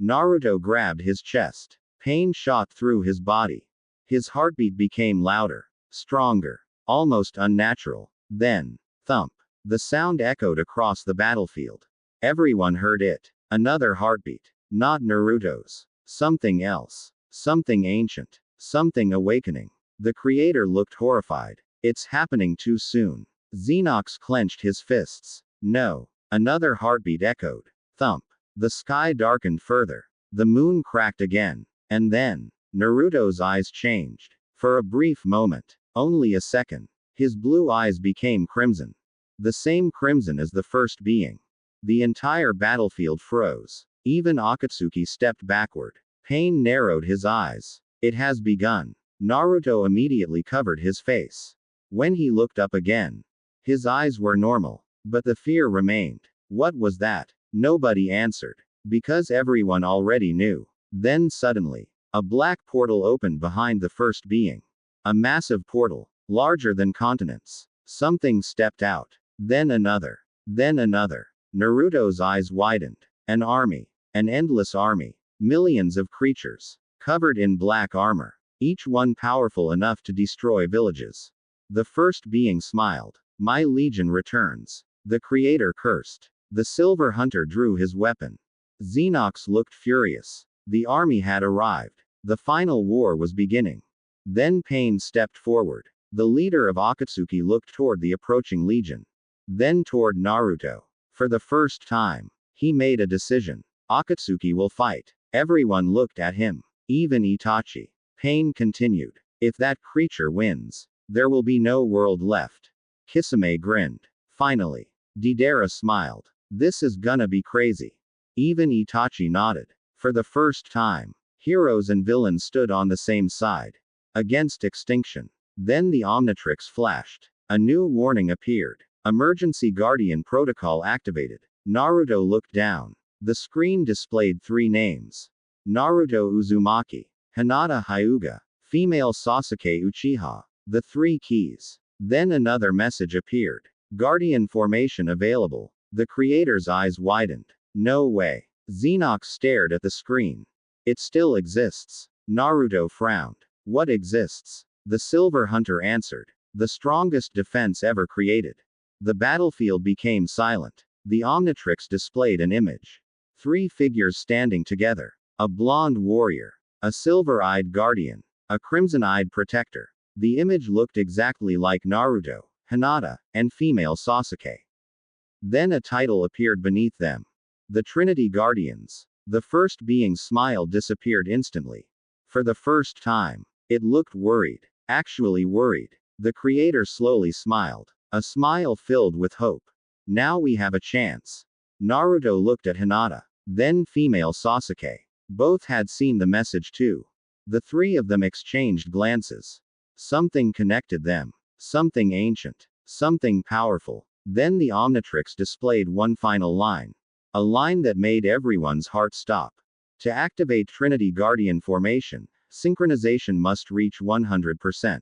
Naruto grabbed his chest. Pain shot through his body. His heartbeat became louder. Stronger. Almost unnatural. Then, thump. The sound echoed across the battlefield. Everyone heard it. Another heartbeat. Not Naruto's. Something else. Something ancient. Something awakening. The creator looked horrified. It's happening too soon. Xenox clenched his fists. No. Another heartbeat echoed. Thump. The sky darkened further. The moon cracked again. And then, Naruto's eyes changed. For a brief moment. Only a second. His blue eyes became crimson. The same crimson as the First Being. The entire battlefield froze. Even Akatsuki stepped backward. Pain narrowed his eyes. It has begun. Naruto immediately covered his face. When he looked up again, his eyes were normal. But the fear remained. What was that? Nobody answered. Because everyone already knew. Then suddenly, a black portal opened behind the First Being. A massive portal, larger than continents. Something stepped out. Then another. Then another. Naruto's eyes widened. An army. An endless army. Millions of creatures. Covered in black armor. Each one powerful enough to destroy villages. The First Being smiled. My legion returns. The creator cursed. The Silver Hunter drew his weapon. Xenox looked furious. The army had arrived. The final war was beginning. Then Pain stepped forward. The leader of Akatsuki looked toward the approaching legion. Then toward Naruto. For the first time, he made a decision. Akatsuki will fight. Everyone looked at him. Even Itachi. Pain continued. If that creature wins, there will be no world left. Kisame grinned. Finally. Deidara smiled. This is gonna be crazy. Even Itachi nodded. For the first time, heroes and villains stood on the same side. Against extinction. Then the Omnitrix flashed. A new warning appeared. Emergency Guardian Protocol activated. Naruto looked down. The screen displayed 3 names. Naruto Uzumaki. Hinata Hyuga. Female Sasuke Uchiha. The 3 keys. Then another message appeared. Guardian formation available. The creator's eyes widened. No way. Xenox stared at the screen. It still exists. Naruto frowned. What exists? The Silver Hunter answered. The strongest defense ever created. The battlefield became silent. The Omnitrix displayed an image. 3 figures standing together. A blonde warrior. A silver-eyed guardian. A crimson-eyed protector. The image looked exactly like Naruto, Hinata, and female Sasuke. Then a title appeared beneath them. The Trinity Guardians. The first being's smile disappeared instantly. For the first time, it looked worried. Actually worried. The creator slowly smiled. A smile filled with hope. Now we have a chance. Naruto looked at Hinata. Then female Sasuke. Both had seen the message too. The three of them exchanged glances. Something connected them. Something ancient. Something powerful. Then the Omnitrix displayed one final line. A line that made everyone's heart stop. To activate Trinity Guardian formation, synchronization must reach 100%.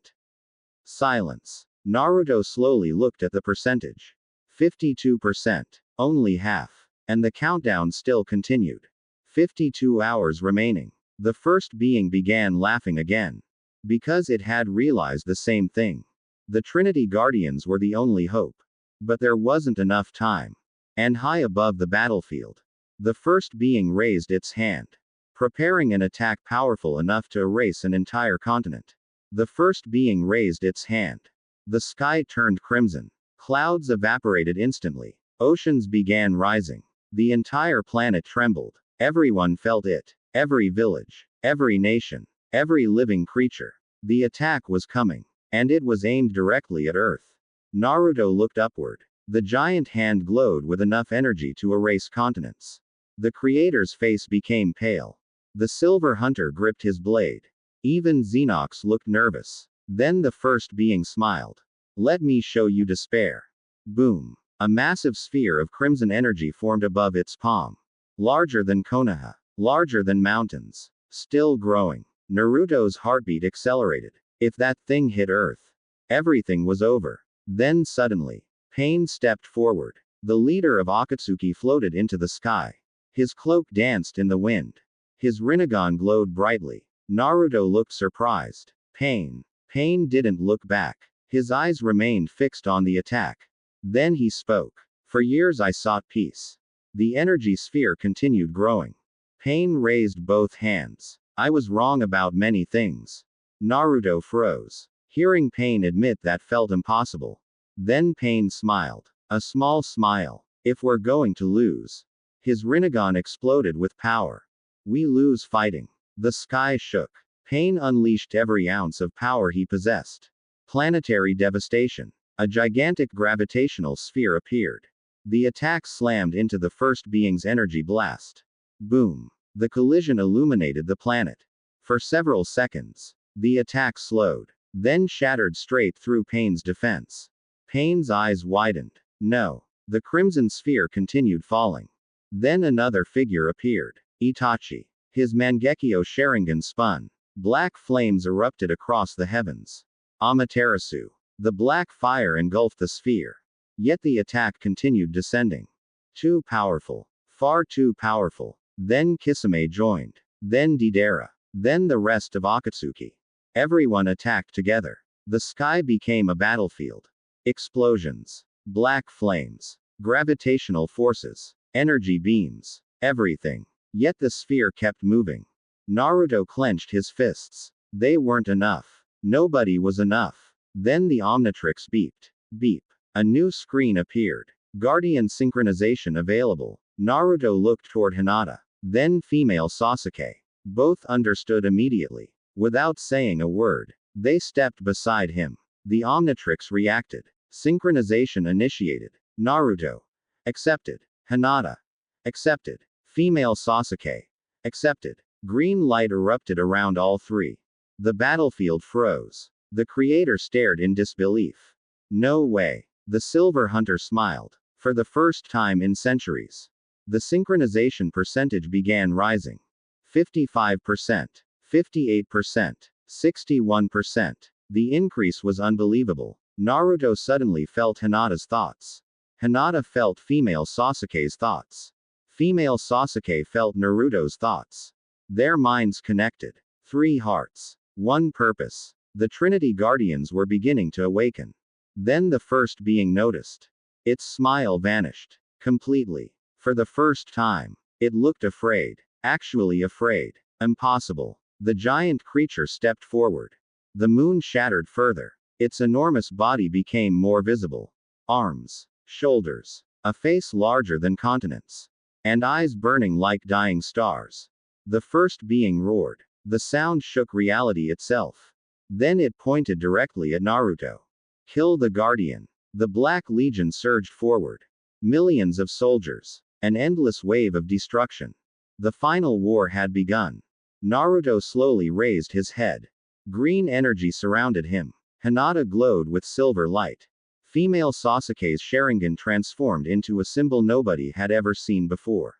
Silence. Naruto slowly looked at the percentage. 52%. Only half. And the countdown still continued. 52 hours remaining. The first being began laughing again. Because it had realized the same thing. The Trinity Guardians were the only hope. But there wasn't enough time. And high above the battlefield, the first being raised its hand, preparing an attack powerful enough to erase an entire continent. The first being raised its hand. The sky turned crimson. Clouds evaporated instantly. Oceans began rising. The entire planet trembled. Everyone felt it. Every village. Every nation. Every living creature. The attack was coming. And it was aimed directly at Earth. Naruto looked upward. The giant hand glowed with enough energy to erase continents. The creator's face became pale. The silver hunter gripped his blade. Even Xenox looked nervous. Then the first being smiled. Let me show you despair. Boom. A massive sphere of crimson energy formed above its palm. Larger than Konoha. Larger than mountains. Still growing. Naruto's heartbeat accelerated. If that thing hit Earth, everything was over. Then suddenly, Pain stepped forward. The leader of Akatsuki floated into the sky. His cloak danced in the wind. His Rinnegan glowed brightly. Naruto looked surprised. Pain didn't look back. His eyes remained fixed on the attack. Then he spoke. For years I sought peace. The energy sphere continued growing. Pain raised both hands. I was wrong about many things. Naruto froze. Hearing Pain admit that felt impossible. Then Pain smiled. A small smile. If we're going to lose. His Rinnegan exploded with power. We lose fighting. The sky shook. Pain unleashed every ounce of power he possessed. Planetary devastation. A gigantic gravitational sphere appeared. The attack slammed into the first being's energy blast. Boom. The collision illuminated the planet. For several seconds, the attack slowed, then shattered straight through Pain's defense. Pain's eyes widened. No. The crimson sphere continued falling. Then another figure appeared. Itachi. His Mangekyo Sharingan spun. Black flames erupted across the heavens. Amaterasu. The black fire engulfed the sphere. Yet the attack continued descending. Too powerful. Far too powerful. Then Kisame joined. Then Deidara. Then the rest of Akatsuki. Everyone attacked together. The sky became a battlefield. Explosions. Black flames. Gravitational forces. Energy beams. Everything. Yet the sphere kept moving. Naruto clenched his fists. They weren't enough. Nobody was enough. Then the Omnitrix beeped. Beep. A new screen appeared. Guardian synchronization available. Naruto looked toward Hinata. Then female Sasuke. Both understood immediately. Without saying a word, they stepped beside him. The Omnitrix reacted. Synchronization initiated. Naruto. Accepted. Hinata. Accepted. Female Sasuke. Accepted. Green light erupted around all three. The battlefield froze. The creator stared in disbelief. No way. The Silver Hunter smiled. For the first time in centuries. The synchronization percentage began rising. 55%. 58%. 61%. The increase was unbelievable. Naruto suddenly felt Hinata's thoughts. Hinata felt female Sasuke's thoughts. Female Sasuke felt Naruto's thoughts. Their minds connected. 3 hearts. 1 purpose. The Trinity Guardians were beginning to awaken. Then the first being noticed. Its smile vanished. Completely. For the first time. It looked afraid. Actually afraid. Impossible. The giant creature stepped forward. The moon shattered further. Its enormous body became more visible. Arms. Shoulders. A face larger than continents. and eyes burning like dying stars. The first being roared. The sound shook reality itself. Then it pointed directly at Naruto. Kill the Guardian. The Black Legion surged forward. Millions of soldiers. An endless wave of destruction. The final war had begun. Naruto slowly raised his head. Green energy surrounded him. Hinata glowed with silver light. Female Sasuke's Sharingan transformed into a symbol nobody had ever seen before.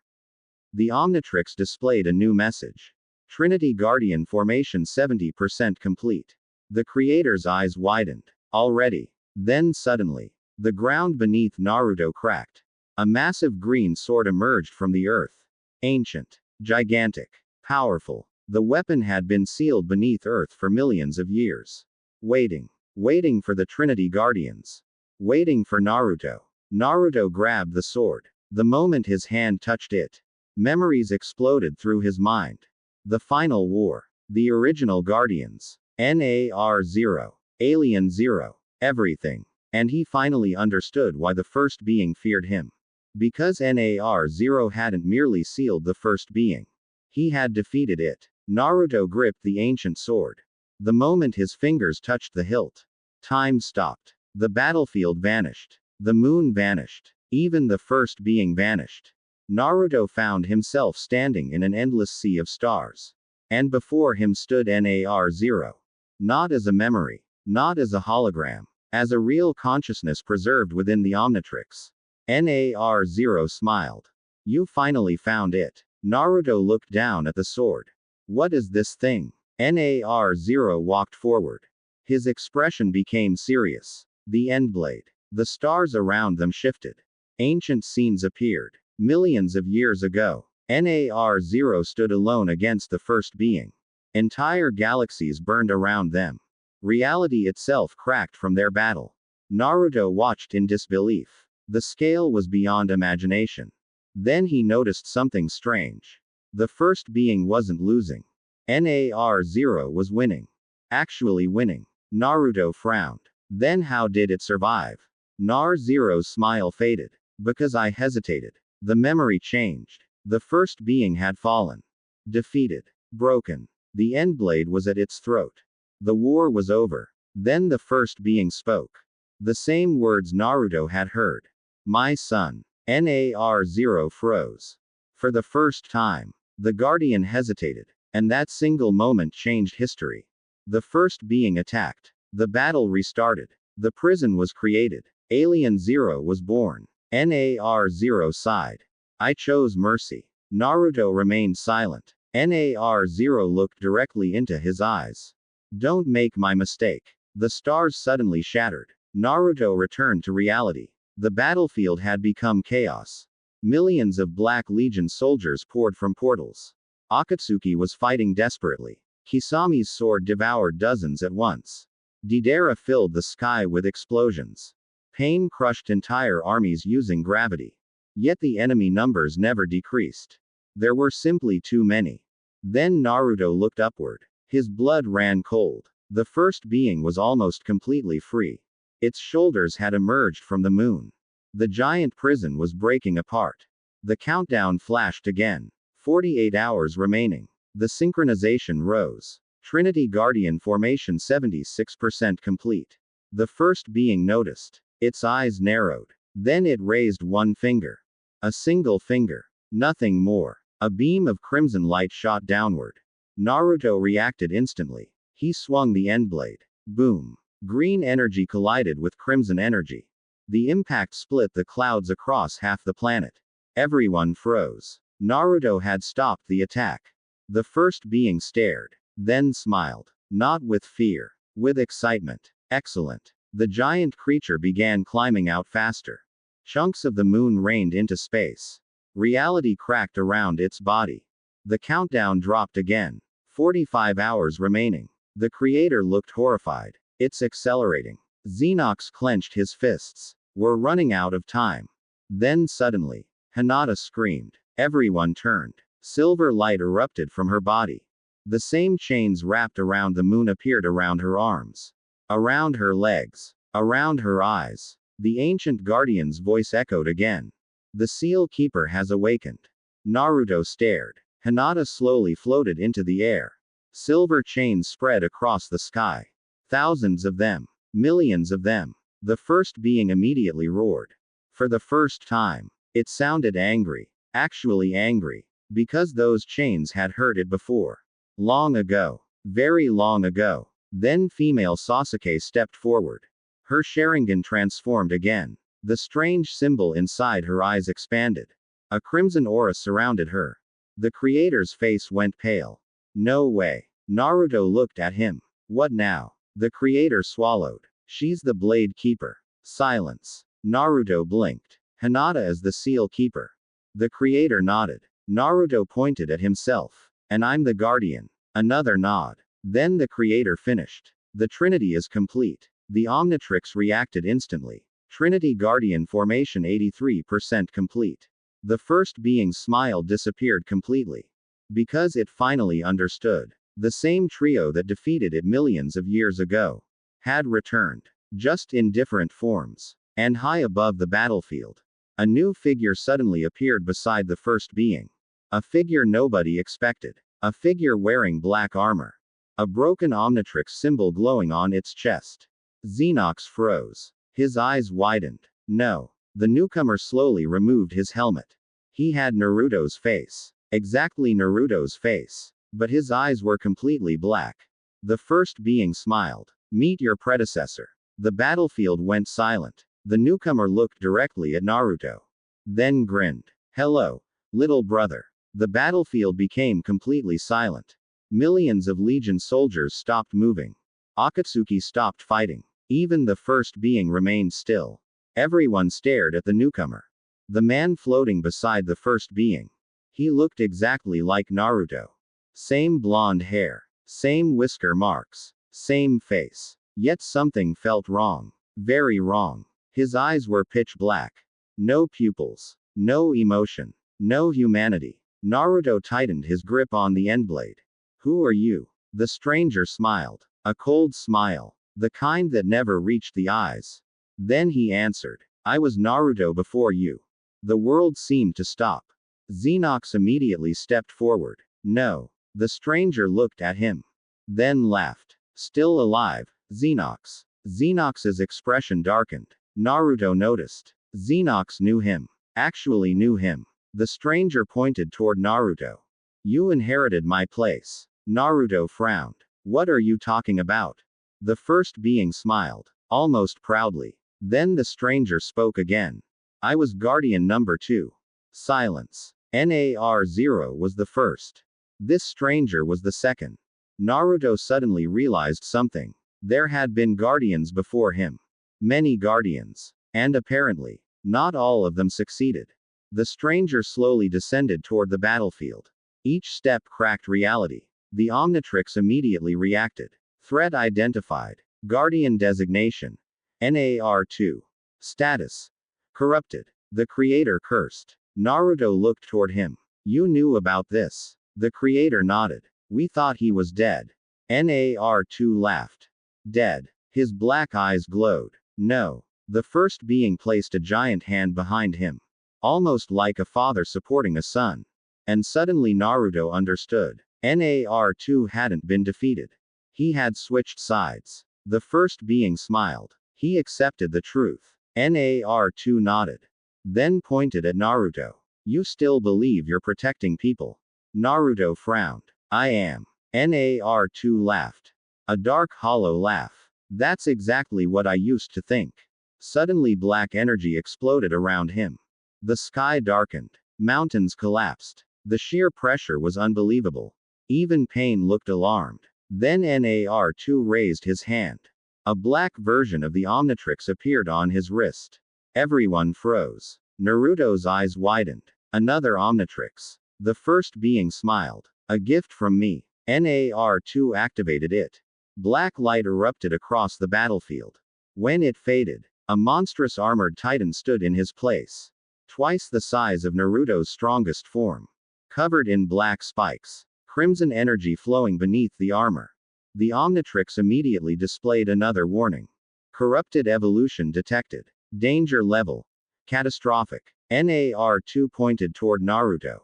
The Omnitrix displayed a new message. Trinity Guardian formation 70% complete. The creator's eyes widened. Already. Then suddenly, the ground beneath Naruto cracked. A massive green sword emerged from the earth. Ancient. Gigantic. Powerful. The weapon had been sealed beneath earth for millions of years. Waiting. Waiting for the Trinity Guardians. Waiting for Naruto. Naruto grabbed the sword. The moment his hand touched it, memories exploded through his mind. The final war. The original Guardians. NAR0. Alien Zero. Everything. And he finally understood why the first being feared him. Because NAR0 hadn't merely sealed the first being. He had defeated it. Naruto gripped the ancient sword. The moment his fingers touched the hilt, time stopped. The battlefield vanished. The moon vanished. Even the first being vanished. Naruto found himself standing in an endless sea of stars. And before him stood NAR0. Not as a memory. Not as a hologram. As a real consciousness preserved within the Omnitrix. NAR0 smiled. You finally found it. Naruto looked down at the sword. What is this thing? NAR0 walked forward. His expression became serious. The Endblade. The stars around them shifted. Ancient scenes appeared. Millions of years ago, NAR0 stood alone against the first being. Entire galaxies burned around them. Reality itself cracked from their battle. Naruto watched in disbelief. The scale was beyond imagination. Then he noticed something strange. The first being wasn't losing. NAR0 was winning. Actually winning. Naruto frowned. Then how did it survive? NAR0's smile faded. Because I hesitated. The memory changed. The first being had fallen. Defeated. Broken. The Endblade was at its throat. The war was over. Then the first being spoke. The same words Naruto had heard. My son. NAR0 froze. For the first time, the Guardian hesitated. And that single moment changed history. The first being attacked. The battle restarted. The prison was created. Alien Zero was born. NAR0 sighed. I chose mercy. Naruto remained silent. NAR0 looked directly into his eyes. Don't make my mistake. The stars suddenly shattered. Naruto returned to reality. The battlefield had become chaos. Millions of Black Legion soldiers poured from portals. Akatsuki was fighting desperately. Kisami's sword devoured dozens at once. Deidara filled the sky with explosions. Pain crushed entire armies using gravity. Yet the enemy numbers never decreased. There were simply too many. Then Naruto looked upward. His blood ran cold. The first being was almost completely free. Its shoulders had emerged from the moon. The giant prison was breaking apart. The countdown flashed again. 48 hours remaining. The synchronization rose. Trinity Guardian formation 76% complete. The first being noticed. Its eyes narrowed. Then it raised one finger. A single finger. Nothing more. A beam of crimson light shot downward. Naruto reacted instantly. He swung the Endblade. Boom. Green energy collided with crimson energy. The impact split the clouds across half the planet. Everyone froze. Naruto had stopped the attack. The first being stared. Then smiled. Not with fear. With excitement. Excellent. The giant creature began climbing out faster. Chunks of the moon rained into space. Reality cracked around its body. The countdown dropped again. 45 hours remaining. The creator looked horrified. It's accelerating. Xenox clenched his fists. We're running out of time. Then suddenly, Hinata screamed. Everyone turned. Silver light erupted from her body. The same chains wrapped around the moon appeared around her arms. Around her legs. Around her eyes. The ancient guardian's voice echoed again. The Seal Keeper has awakened. Naruto stared. Hinata slowly floated into the air. Silver chains spread across the sky. Thousands of them. Millions of them. The first being immediately roared. For the first time. It sounded angry. Actually angry. Because those chains had hurt it before. Long ago. Very long ago. Then female Sasuke stepped forward. Her Sharingan transformed again. The strange symbol inside her eyes expanded. A crimson aura surrounded her. The creator's face went pale. No way. Naruto looked at him. What now? The creator swallowed. She's the blade keeper. Silence. Naruto blinked. Hinata is the seal keeper. The creator nodded. Naruto pointed at himself. And I'm the guardian. Another nod. Then the creator finished. The Trinity is complete. The Omnitrix reacted instantly. Trinity Guardian formation 83% complete. The first being's smile disappeared completely. Because it finally understood. The same trio that defeated it millions of years ago had returned. Just in different forms. And high above the battlefield. A new figure suddenly appeared beside the first being. A figure nobody expected. A figure wearing black armor. A broken Omnitrix symbol glowing on its chest. Xenox froze. His eyes widened. No. The newcomer slowly removed his helmet. He had Naruto's face. Exactly Naruto's face. But his eyes were completely black. The first being smiled. Meet your predecessor. The battlefield went silent. The newcomer looked directly at Naruto. Then grinned. Hello, little brother. The battlefield became completely silent. Millions of Legion soldiers stopped moving. Akatsuki stopped fighting. Even the first being remained still. Everyone stared at the newcomer. The man floating beside the first being. He looked exactly like Naruto. Same blonde hair. Same whisker marks. Same face. Yet something felt wrong. Very wrong. His eyes were pitch black. No pupils. No emotion. No humanity. Naruto tightened his grip on the endblade. Who are you? The stranger smiled. A cold smile. The kind that never reached the eyes. Then he answered. I was Naruto before you. The world seemed to stop. Xenox immediately stepped forward. No. The stranger looked at him. Then laughed. Still alive, Xenox. Xenox's expression darkened. Naruto noticed. Xenox knew him. Actually knew him. The stranger pointed toward Naruto. You inherited my place. Naruto frowned. What are you talking about? The first being smiled. Almost proudly. Then the stranger spoke again. I was guardian number 2. Silence. NAR0 was the first. This stranger was the second. Naruto suddenly realized something. There had been guardians before him. Many guardians. And apparently, not all of them succeeded. The stranger slowly descended toward the battlefield. Each step cracked reality. The Omnitrix immediately reacted. Threat identified. Guardian designation. NAR2. Status. Corrupted. The creator cursed. Naruto looked toward him. You knew about this. The creator nodded. We thought he was dead. NAR2 laughed. Dead. His black eyes glowed. No. The first being placed a giant hand behind him. Almost like a father supporting a son. And suddenly Naruto understood. NAR2 hadn't been defeated. He had switched sides. The first being smiled. He accepted the truth. NAR2 nodded. Then pointed at Naruto. You still believe you're protecting people? Naruto frowned. I am. NAR2 laughed. A dark hollow laugh. That's exactly what I used to think. Suddenly black energy exploded around him. The sky darkened. Mountains collapsed. The sheer pressure was unbelievable. Even Pain looked alarmed. Then NAR2 raised his hand. A black version of the Omnitrix appeared on his wrist. Everyone froze. Naruto's eyes widened. Another Omnitrix. The first being smiled. A gift from me. NAR2 activated it. Black light erupted across the battlefield. When it faded, a monstrous armored titan stood in his place. Twice the size of Naruto's strongest form. Covered in black spikes. Crimson energy flowing beneath the armor. The Omnitrix immediately displayed another warning. Corrupted evolution detected. Danger level. Catastrophic. NAR2 pointed toward Naruto.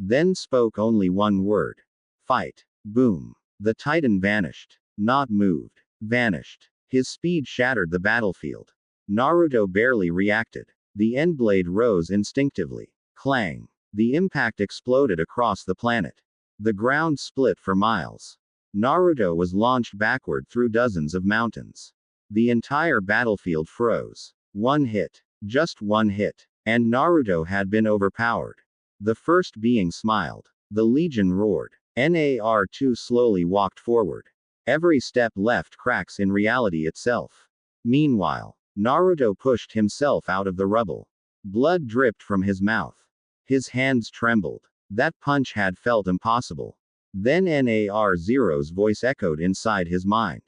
then spoke only one word. Fight. Boom. The Titan vanished. Not moved. Vanished. His speed shattered the battlefield. Naruto barely reacted. The end blade rose instinctively. Clang. The impact exploded across the planet. The ground split for miles. Naruto was launched backward through dozens of mountains. The entire battlefield froze. One hit. Just one hit. And Naruto had been overpowered. The first being smiled. The Legion roared. Nar2 slowly walked forward. Every step left cracks in reality itself. Meanwhile, Naruto pushed himself out of the rubble. Blood dripped from his mouth. His hands trembled. That punch had felt impossible. Then Nar0's voice echoed inside his mind.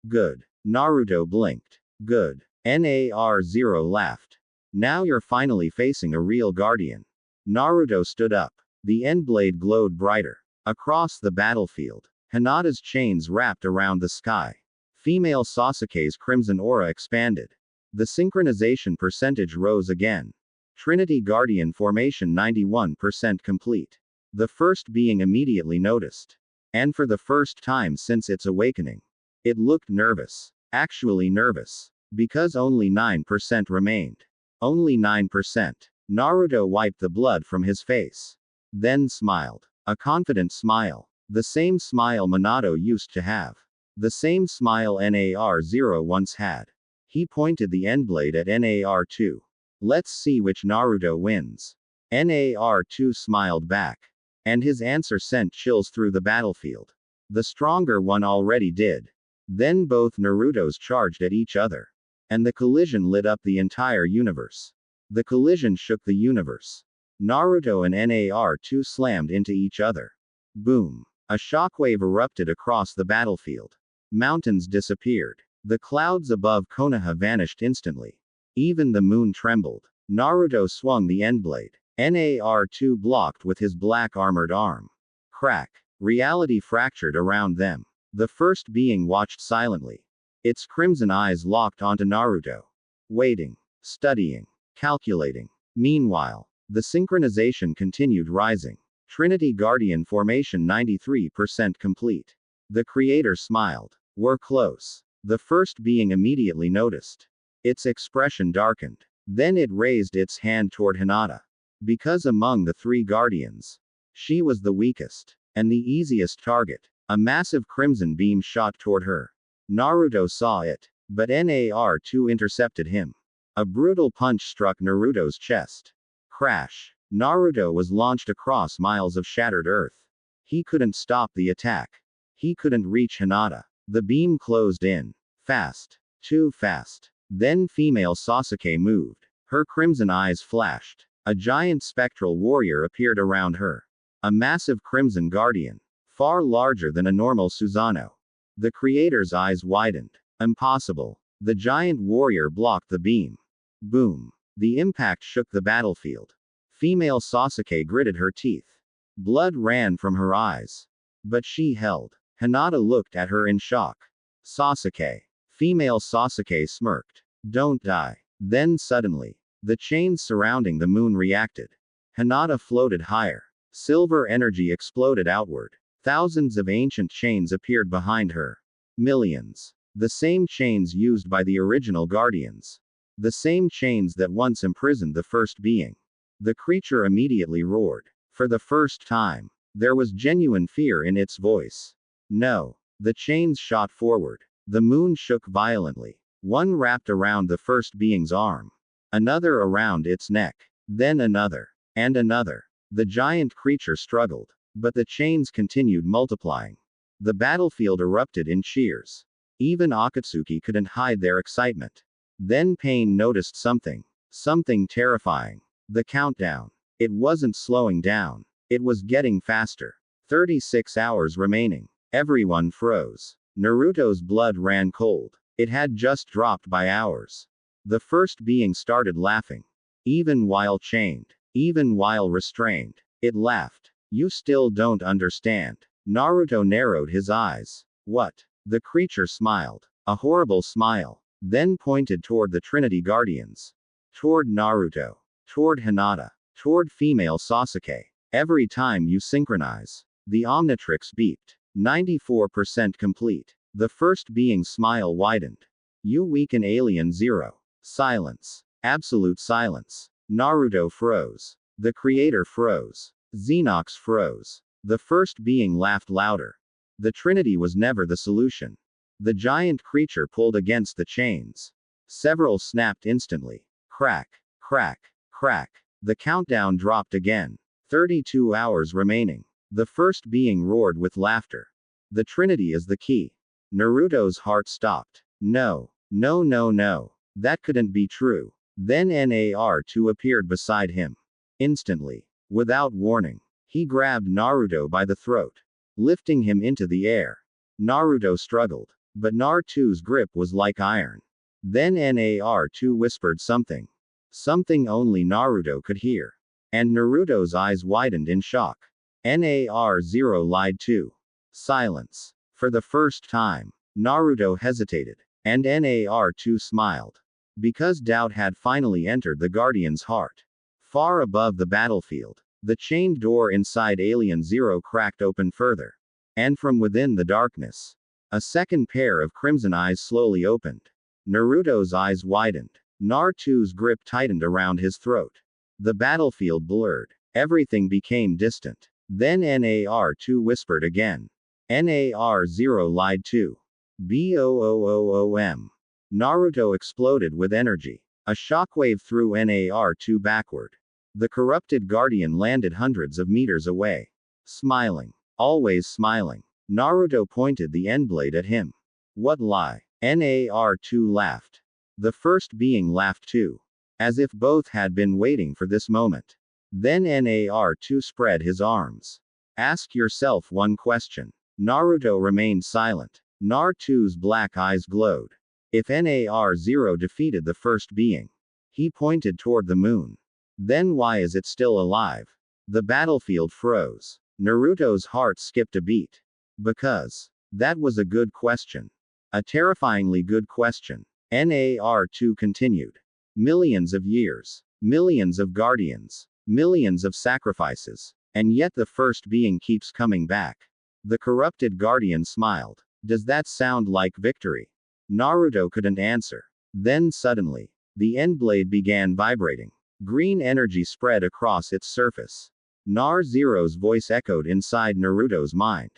Good. Naruto blinked. Good. Nar0 laughed. Now you're finally facing a real guardian. Naruto stood up. The end blade glowed brighter. Across the battlefield, Hinata's chains wrapped around the sky. Female Sasuke's crimson aura expanded. The synchronization percentage rose again. Trinity Guardian formation 91% complete. The first being immediately noticed. And for the first time since its awakening. It looked nervous. Actually nervous. Because only 9% remained. Only 9%. Naruto wiped the blood from his face. Then smiled. A confident smile. The same smile Minato used to have. The same smile Nar0 once had. He pointed the endblade at Nar2. Let's see which Naruto wins. Nar2 smiled back. And his answer sent chills through the battlefield. The stronger one already did. Then both Narutos charged at each other. And the collision lit up the entire universe. The collision shook the universe. Naruto and Nar2 slammed into each other. Boom. A shockwave erupted across the battlefield. Mountains disappeared. The clouds above Konoha vanished instantly. Even the moon trembled. Naruto swung the endblade. Nar2 blocked with his black armored arm. Crack. Reality fractured around them. The first being watched silently. Its crimson eyes locked onto Naruto. Waiting. Studying. Calculating. Meanwhile, the synchronization continued rising. Trinity Guardian formation 93% complete. The creator smiled. We're close. The first being immediately noticed. Its expression darkened. Then it raised its hand toward Hinata. Because among the three guardians, she was the weakest. And the easiest target. A massive crimson beam shot toward her. Naruto saw it. But Nar2 intercepted him. A brutal punch struck Naruto's chest. Crash. Naruto was launched across miles of shattered earth. He couldn't stop the attack. He couldn't reach Hinata. The beam closed in. Fast. Too fast. Then female Sasuke moved. Her crimson eyes flashed. A giant spectral warrior appeared around her. A massive crimson guardian. Far larger than a normal Susanoo. The creator's eyes widened. Impossible. The giant warrior blocked the beam. Boom. The impact shook the battlefield. Female Sasuke gritted her teeth. Blood ran from her eyes. But she held. Hinata looked at her in shock. Sasuke. Female Sasuke smirked. Don't die. Then suddenly, the chains surrounding the moon reacted. Hinata floated higher. Silver energy exploded outward. Thousands of ancient chains appeared behind her. Millions. The same chains used by the original guardians. The same chains that once imprisoned the first being. The creature immediately roared. For the first time, there was genuine fear in its voice. No. The chains shot forward. The moon shook violently. One wrapped around the first being's arm. Another around its neck. Then another. And another. The giant creature struggled. But the chains continued multiplying. The battlefield erupted in cheers. Even Akatsuki couldn't hide their excitement. Then Pain noticed something. Something terrifying. The countdown. It wasn't slowing down. It was getting faster. 36 hours remaining. Everyone froze. Naruto's blood ran cold. It had just dropped by hours. The first being started laughing. Even while chained. Even while restrained. It laughed. You still don't understand. Naruto narrowed his eyes. What? The creature smiled. A horrible smile. Then pointed toward the Trinity Guardians. Toward Naruto. Toward Hinata. Toward female Sasuke. Every time you synchronize. The Omnitrix beeped. 94% complete. The first being's smile widened. You weaken Alien Zero. Silence. Absolute silence. Naruto froze. The creator froze. Xenox froze. The first being laughed louder. The Trinity was never the solution. The giant creature pulled against the chains. Several snapped instantly. Crack, crack, crack. The countdown dropped again. 32 hours remaining. The first being roared with laughter. The Trinity is the key. Naruto's heart stopped. No, no, no, no. That couldn't be true. Then Nar2 appeared beside him. Instantly. Without warning. He grabbed Naruto by the throat, lifting him into the air. Naruto struggled. But Nar2's grip was like iron. Then Nar2 whispered something. Something only Naruto could hear. And Naruto's eyes widened in shock. Nar0 lied too. Silence. For the first time, Naruto hesitated. And Nar2 smiled. Because doubt had finally entered the Guardian's heart. Far above the battlefield, the chained door inside Alien Zero cracked open further. And from within the darkness, a second pair of crimson eyes slowly opened. Naruto's eyes widened. Nar2's grip tightened around his throat. The battlefield blurred. Everything became distant. Then Nar2 whispered again. Nar0 lied too. Boom. Naruto exploded with energy. A shockwave threw Nar2 backward. The corrupted guardian landed hundreds of meters away. Smiling. Always smiling. Naruto pointed the endblade at him. What lie? Nar2 laughed. The first being laughed too. As if both had been waiting for this moment. Then Nar2 spread his arms. Ask yourself one question. Naruto remained silent. Nar2's black eyes glowed. If Nar0 defeated the first being. He pointed toward the moon. Then why is it still alive? The battlefield froze. Naruto's heart skipped a beat. Because. That was a good question. A terrifyingly good question. Nar2 continued. Millions of years. Millions of guardians. Millions of sacrifices. And yet the first being keeps coming back. The corrupted guardian smiled. Does that sound like victory? Naruto couldn't answer. Then suddenly, the endblade began vibrating. Green energy spread across its surface. Nar0's voice echoed inside Naruto's mind.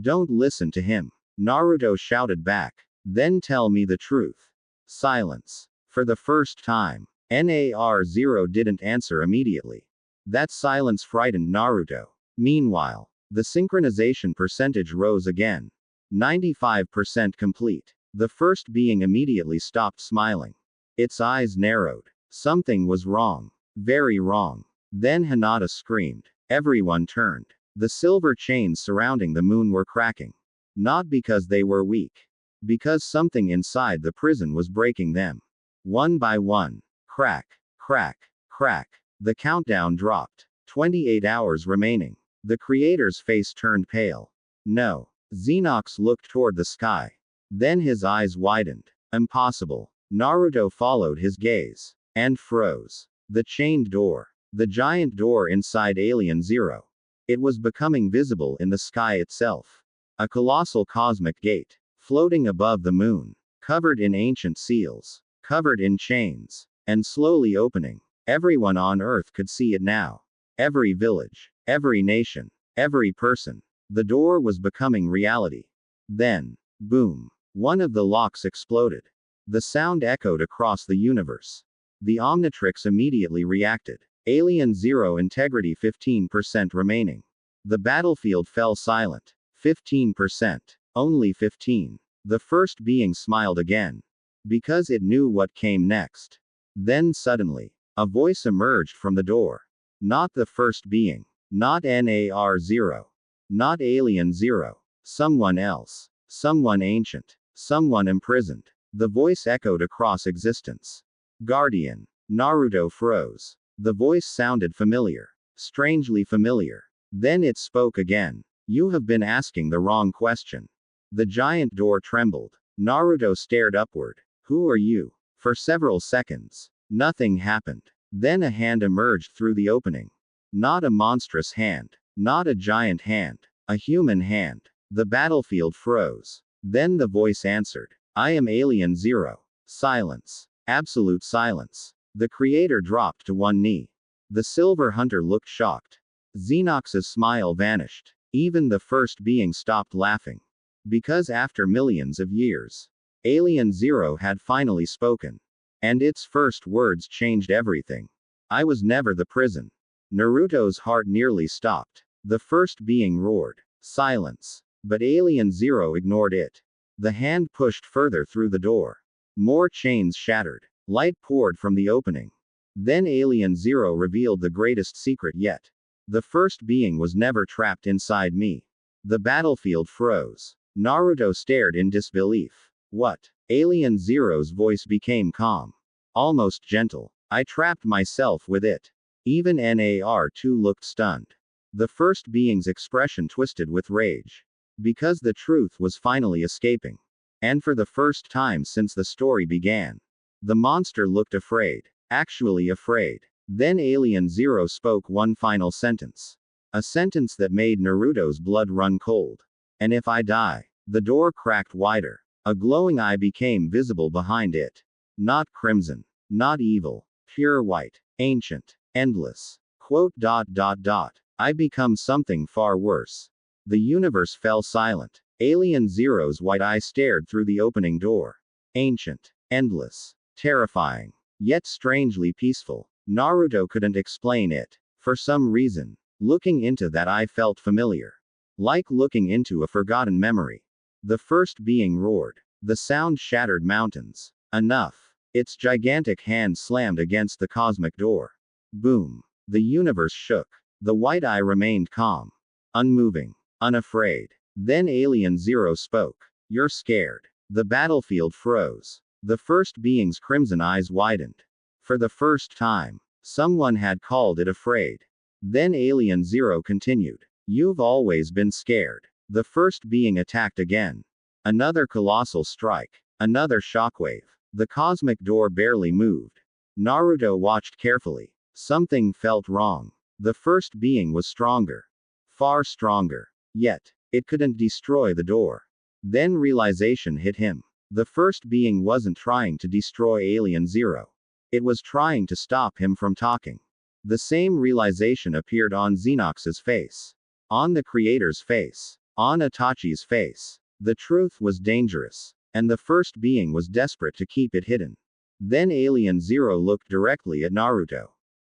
Don't listen to him. Naruto shouted back. Then tell me the truth. Silence. For the first time, Nar0 didn't answer immediately. That silence frightened Naruto. Meanwhile, the synchronization percentage rose again. 95% complete. The first being immediately stopped smiling. Its eyes narrowed. Something was wrong. Very wrong. Then Hinata screamed. Everyone turned. The silver chains surrounding the moon were cracking. Not because they were weak. Because something inside the prison was breaking them. One by one. Crack, crack, crack. The countdown dropped. 28 hours remaining. The creator's face turned pale. No. Xenox looked toward the sky. Then his eyes widened. Impossible. Naruto followed his gaze. And froze. The chained door. The giant door inside Alien Zero. It was becoming visible in the sky itself. A colossal cosmic gate. Floating above the moon. Covered in ancient seals. Covered in chains. And slowly opening. Everyone on Earth could see it now. Every village. Every nation. Every person. The door was becoming reality. Then, boom. One of the locks exploded. The sound echoed across the universe. The Omnitrix immediately reacted. Alien Zero integrity 15% remaining. The battlefield fell silent. 15%. Only 15. The first being smiled again. Because it knew what came next. Then suddenly, a voice emerged from the door. Not the first being. Not Nar0. Not Alien Zero. Someone else. Someone ancient. Someone imprisoned. The voice echoed across existence. Guardian. Naruto froze. The voice sounded familiar. Strangely familiar. Then it spoke again. You have been asking the wrong question. The giant door trembled. Naruto stared upward. Who are you? For several seconds, nothing happened. Then a hand emerged through the opening. Not a monstrous hand. Not a giant hand. A human hand. The battlefield froze. Then the voice answered. I am Alien Zero. Silence. Absolute silence. The creator dropped to one knee. The silver hunter looked shocked. Xenox's smile vanished. Even the first being stopped laughing. Because after millions of years, Alien Zero had finally spoken. And its first words changed everything. I was never the prison. Naruto's heart nearly stopped. The first being roared. Silence. But Alien Zero ignored it. The hand pushed further through the door. More chains shattered. Light poured from the opening. Then Alien Zero revealed the greatest secret yet. The first being was never trapped inside me. The battlefield froze. Naruto stared in disbelief. What? Alien Zero's voice became calm. Almost gentle. I trapped myself with it. Even Nar2 looked stunned. The first being's expression twisted with rage. Because the truth was finally escaping. And for the first time since the story began. The monster looked afraid. Actually afraid. Then Alien Zero spoke one final sentence. A sentence that made Naruto's blood run cold. And if I die? The door cracked wider. A glowing eye became visible behind it. Not crimson. Not evil. Pure white. Ancient. Endless. Quote. I become something far worse. The universe fell silent. Alien Zero's white eye stared through the opening door. Ancient. Endless. Terrifying. Yet strangely peaceful. Naruto couldn't explain it. For some reason, looking into that eye felt familiar. Like looking into a forgotten memory. The first being roared. The sound shattered mountains. Enough. Its gigantic hand slammed against the cosmic door. Boom. The universe shook. The white eye remained calm. Unmoving. Unafraid. Then Alien Zero spoke. You're scared. The battlefield froze. The first being's crimson eyes widened. For the first time, someone had called it afraid. Then Alien Zero continued. You've always been scared. The first being attacked again. Another colossal strike. Another shockwave. The cosmic door barely moved. Naruto watched carefully. Something felt wrong. The first being was stronger. Far stronger. Yet, it couldn't destroy the door. Then realization hit him. The first being wasn't trying to destroy Alien Zero. It was trying to stop him from talking. The same realization appeared on Xenox's face. On the creator's face. On Itachi's face. The truth was dangerous. And the first being was desperate to keep it hidden. Then Alien Zero looked directly at Naruto.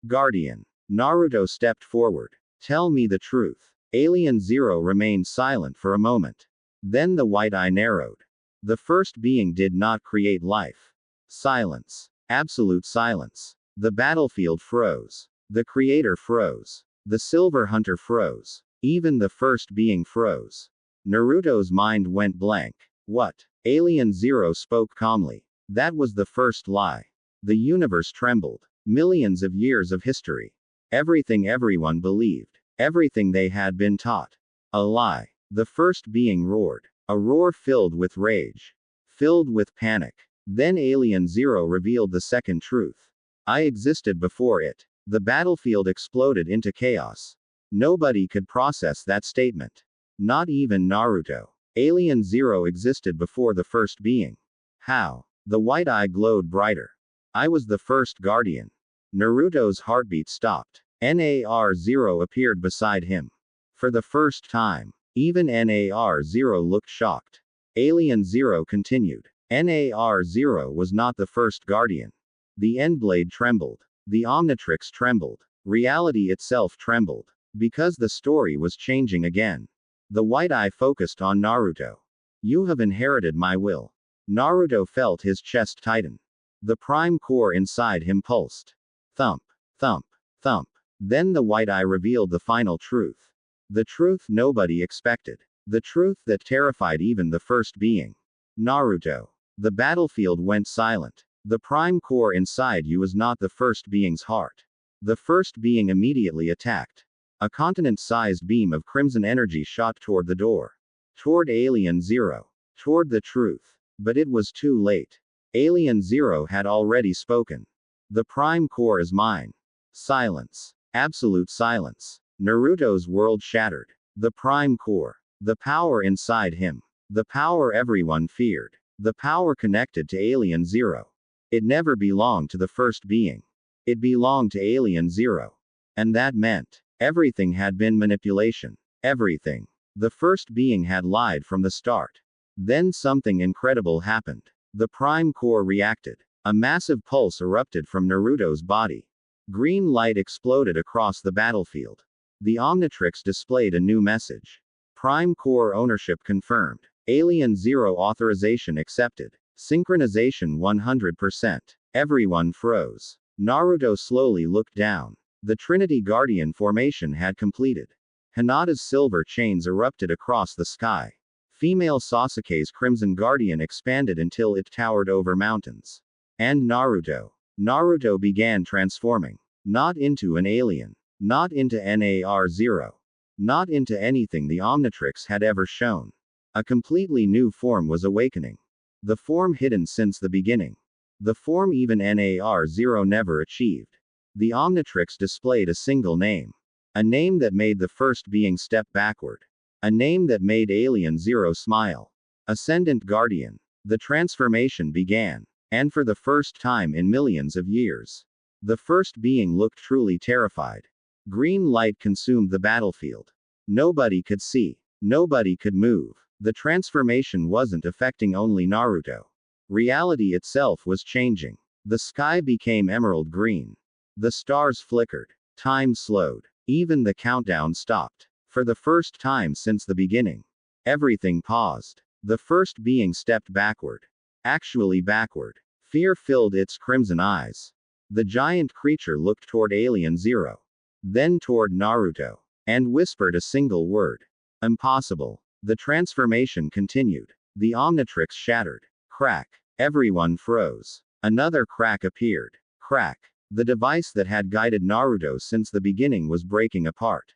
Guardian. Naruto stepped forward. Tell me the truth. Alien Zero remained silent for a moment. Then the white eye narrowed. The first being did not create life. Silence. Absolute silence. The battlefield froze. The creator froze. The silver hunter froze. Even the first being froze. Naruto's mind went blank. What? Alien Zero spoke calmly. That was the first lie. The universe trembled. Millions of years of history. Everything everyone believed. Everything they had been taught. A lie. The first being roared. A roar filled with rage. Filled with panic. Then Alien Zero revealed the second truth. I existed before it. The battlefield exploded into chaos. Nobody could process that statement. Not even Naruto. Alien Zero existed before the first being. How? The white eye glowed brighter. I was the first guardian. Naruto's heartbeat stopped. Nar0 appeared beside him. For the first time, even Nar0 looked shocked. Alien Zero continued. Nar0 was not the first guardian. The Endblade trembled. The Omnitrix trembled. Reality itself trembled. Because the story was changing again. The white eye focused on Naruto. You have inherited my will. Naruto felt his chest tighten. The prime core inside him pulsed. Thump. Thump. Thump. Then the white eye revealed the final truth. The truth nobody expected. The truth that terrified even the first being. Naruto. The battlefield went silent. The prime core inside you was not the first being's heart. The first being immediately attacked. A continent-sized beam of crimson energy shot toward the door. Toward Alien Zero. Toward the truth. But it was too late. Alien Zero had already spoken. The prime core is mine. Silence. Absolute silence. Naruto's world shattered. The Prime Core. The power inside him. The power everyone feared. The power connected to Alien Zero. It never belonged to the first being. It belonged to Alien Zero. And that meant everything had been manipulation. Everything. The first being had lied from the start. Then something incredible happened. The Prime Core reacted. A massive pulse erupted from Naruto's body. Green light exploded across the battlefield. The Omnitrix displayed a new message. Prime Core ownership confirmed. Alien Zero authorization accepted. Synchronization 100%. Everyone froze. Naruto slowly looked down. The Trinity Guardian formation had completed. Hinata's silver chains erupted across the sky. Female Sasuke's Crimson Guardian expanded until it towered over mountains. And Naruto. Naruto began transforming. Not into an alien. Not into NAR0. Not into anything the Omnitrix had ever shown. A completely new form was awakening. The form hidden since the beginning. The form even NAR0 never achieved. The Omnitrix displayed a single name. A name that made the first being step backward. A name that made Alien Zero smile. Ascendant Guardian. The transformation began. And for the first time in millions of years, the first being looked truly terrified. Green light consumed the battlefield. Nobody could see. Nobody could move. The transformation wasn't affecting only Naruto. Reality itself was changing. The sky became emerald green. The stars flickered. Time slowed. Even the countdown stopped. For the first time since the beginning, everything paused. The first being stepped backward. Actually backward. Fear filled its crimson eyes. The giant creature looked toward Alien Zero. Then toward Naruto. And whispered a single word. Impossible. The transformation continued. The Omnitrix shattered. Crack. Everyone froze. Another crack appeared. Crack. The device that had guided Naruto since the beginning was breaking apart.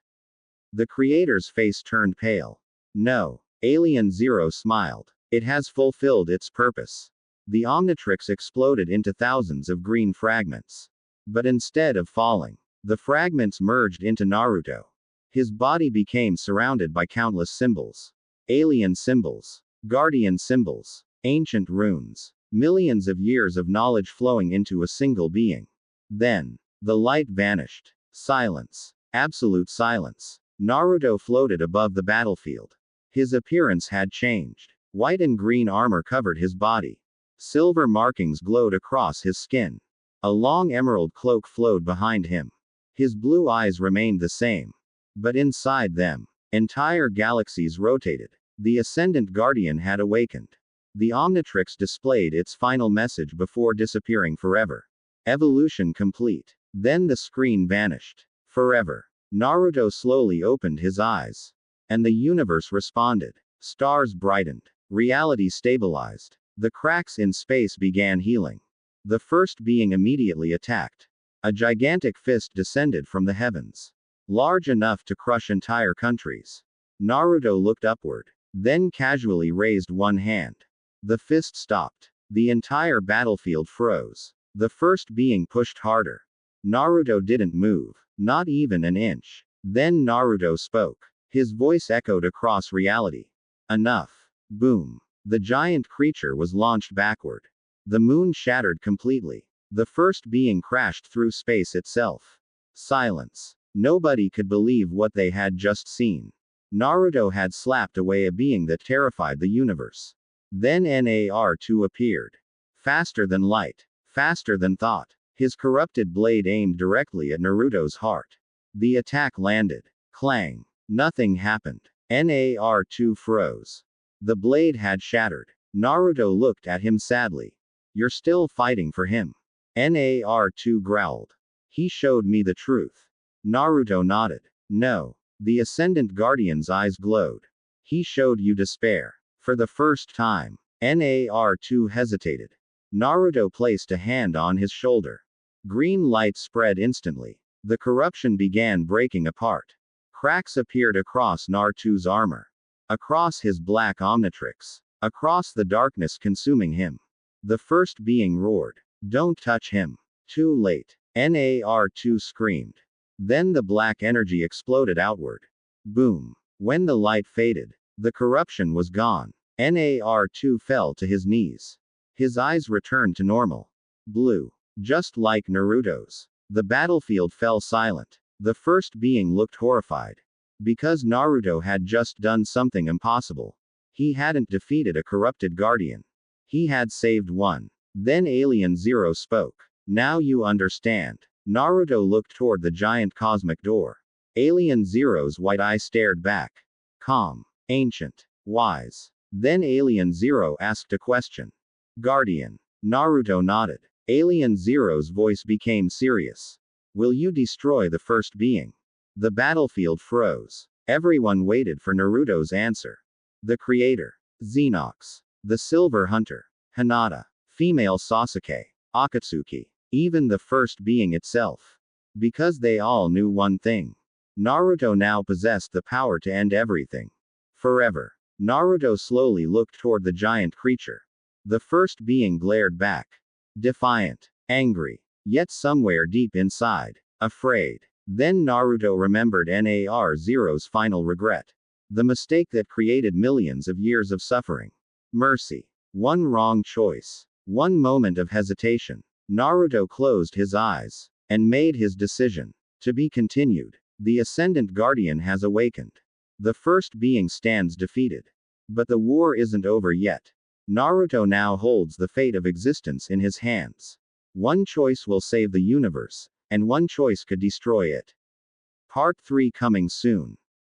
The creator's face turned pale. No. Alien Zero smiled. It has fulfilled its purpose. The Omnitrix exploded into thousands of green fragments. But instead of falling, the fragments merged into Naruto. His body became surrounded by countless symbols. Alien symbols. Guardian symbols. Ancient runes. Millions of years of knowledge flowing into a single being. Then, the light vanished. Silence. Absolute silence. Naruto floated above the battlefield. His appearance had changed. White and green armor covered his body. Silver markings glowed across his skin. A long emerald cloak flowed behind him. His blue eyes remained the same. But inside them, entire galaxies rotated. The Ascendant Guardian had awakened. The Omnitrix displayed its final message before disappearing forever. Evolution complete. Then the screen vanished. Forever. Naruto slowly opened his eyes. And the universe responded. Stars brightened. Reality stabilized. The cracks in space began healing. The first being immediately attacked. A gigantic fist descended from the heavens. Large enough to crush entire countries. Naruto looked upward. Then casually raised one hand. The fist stopped. The entire battlefield froze. The first being pushed harder. Naruto didn't move. Not even an inch. Then Naruto spoke. His voice echoed across reality. Enough. Boom. The giant creature was launched backward. The moon shattered completely. The first being crashed through space itself. Silence. Nobody could believe what they had just seen. Naruto had slapped away a being that terrified the universe. Then NAR2 appeared. Faster than light. Faster than thought. His corrupted blade aimed directly at Naruto's heart. The attack landed. Clang. Nothing happened. NAR2 froze. The blade had shattered. Naruto looked at him sadly. You're still fighting for him. NAR2 growled. He showed me the truth. Naruto nodded. No. The Ascendant Guardian's eyes glowed. He showed you despair. For the first time. NAR2 hesitated. Naruto placed a hand on his shoulder. Green light spread instantly. The corruption began breaking apart. Cracks appeared across Naruto's armor. Across his black Omnitrix. Across the darkness consuming him. The first being roared. Don't touch him. Too late. NAR2 screamed. Then the black energy exploded outward. Boom. When the light faded, the corruption was gone. Nar2 fell to his knees. His eyes returned to normal. Blue. Just like Naruto's. The battlefield fell silent. The first being looked horrified. Because Naruto had just done something impossible. He hadn't defeated a corrupted guardian. He had saved one. Then Alien Zero spoke. Now you understand. Naruto looked toward the giant cosmic door. Alien Zero's white eye stared back. Calm. Ancient. Wise. Then Alien Zero asked a question. Guardian. Naruto nodded. Alien Zero's voice became serious. Will you destroy the first being? The battlefield froze. Everyone waited for Naruto's answer. The creator. Xenox. The Silver Hunter. Hinata. Female Sasuke. Akatsuki. Even the first being itself. Because they all knew one thing. Naruto now possessed the power to end everything. Forever. Naruto slowly looked toward the giant creature. The first being glared back. Defiant. Angry. Yet somewhere deep inside. Afraid. Then Naruto remembered Nar-Zero's final regret. The mistake that created millions of years of suffering. Mercy. One wrong choice. One moment of hesitation. Naruto closed his eyes. And made his decision. To be continued. The Ascendant Guardian has awakened. The first being stands defeated. But the war isn't over yet. Naruto now holds the fate of existence in his hands. One choice will save the universe, and one choice could destroy it. Part 3 coming soon.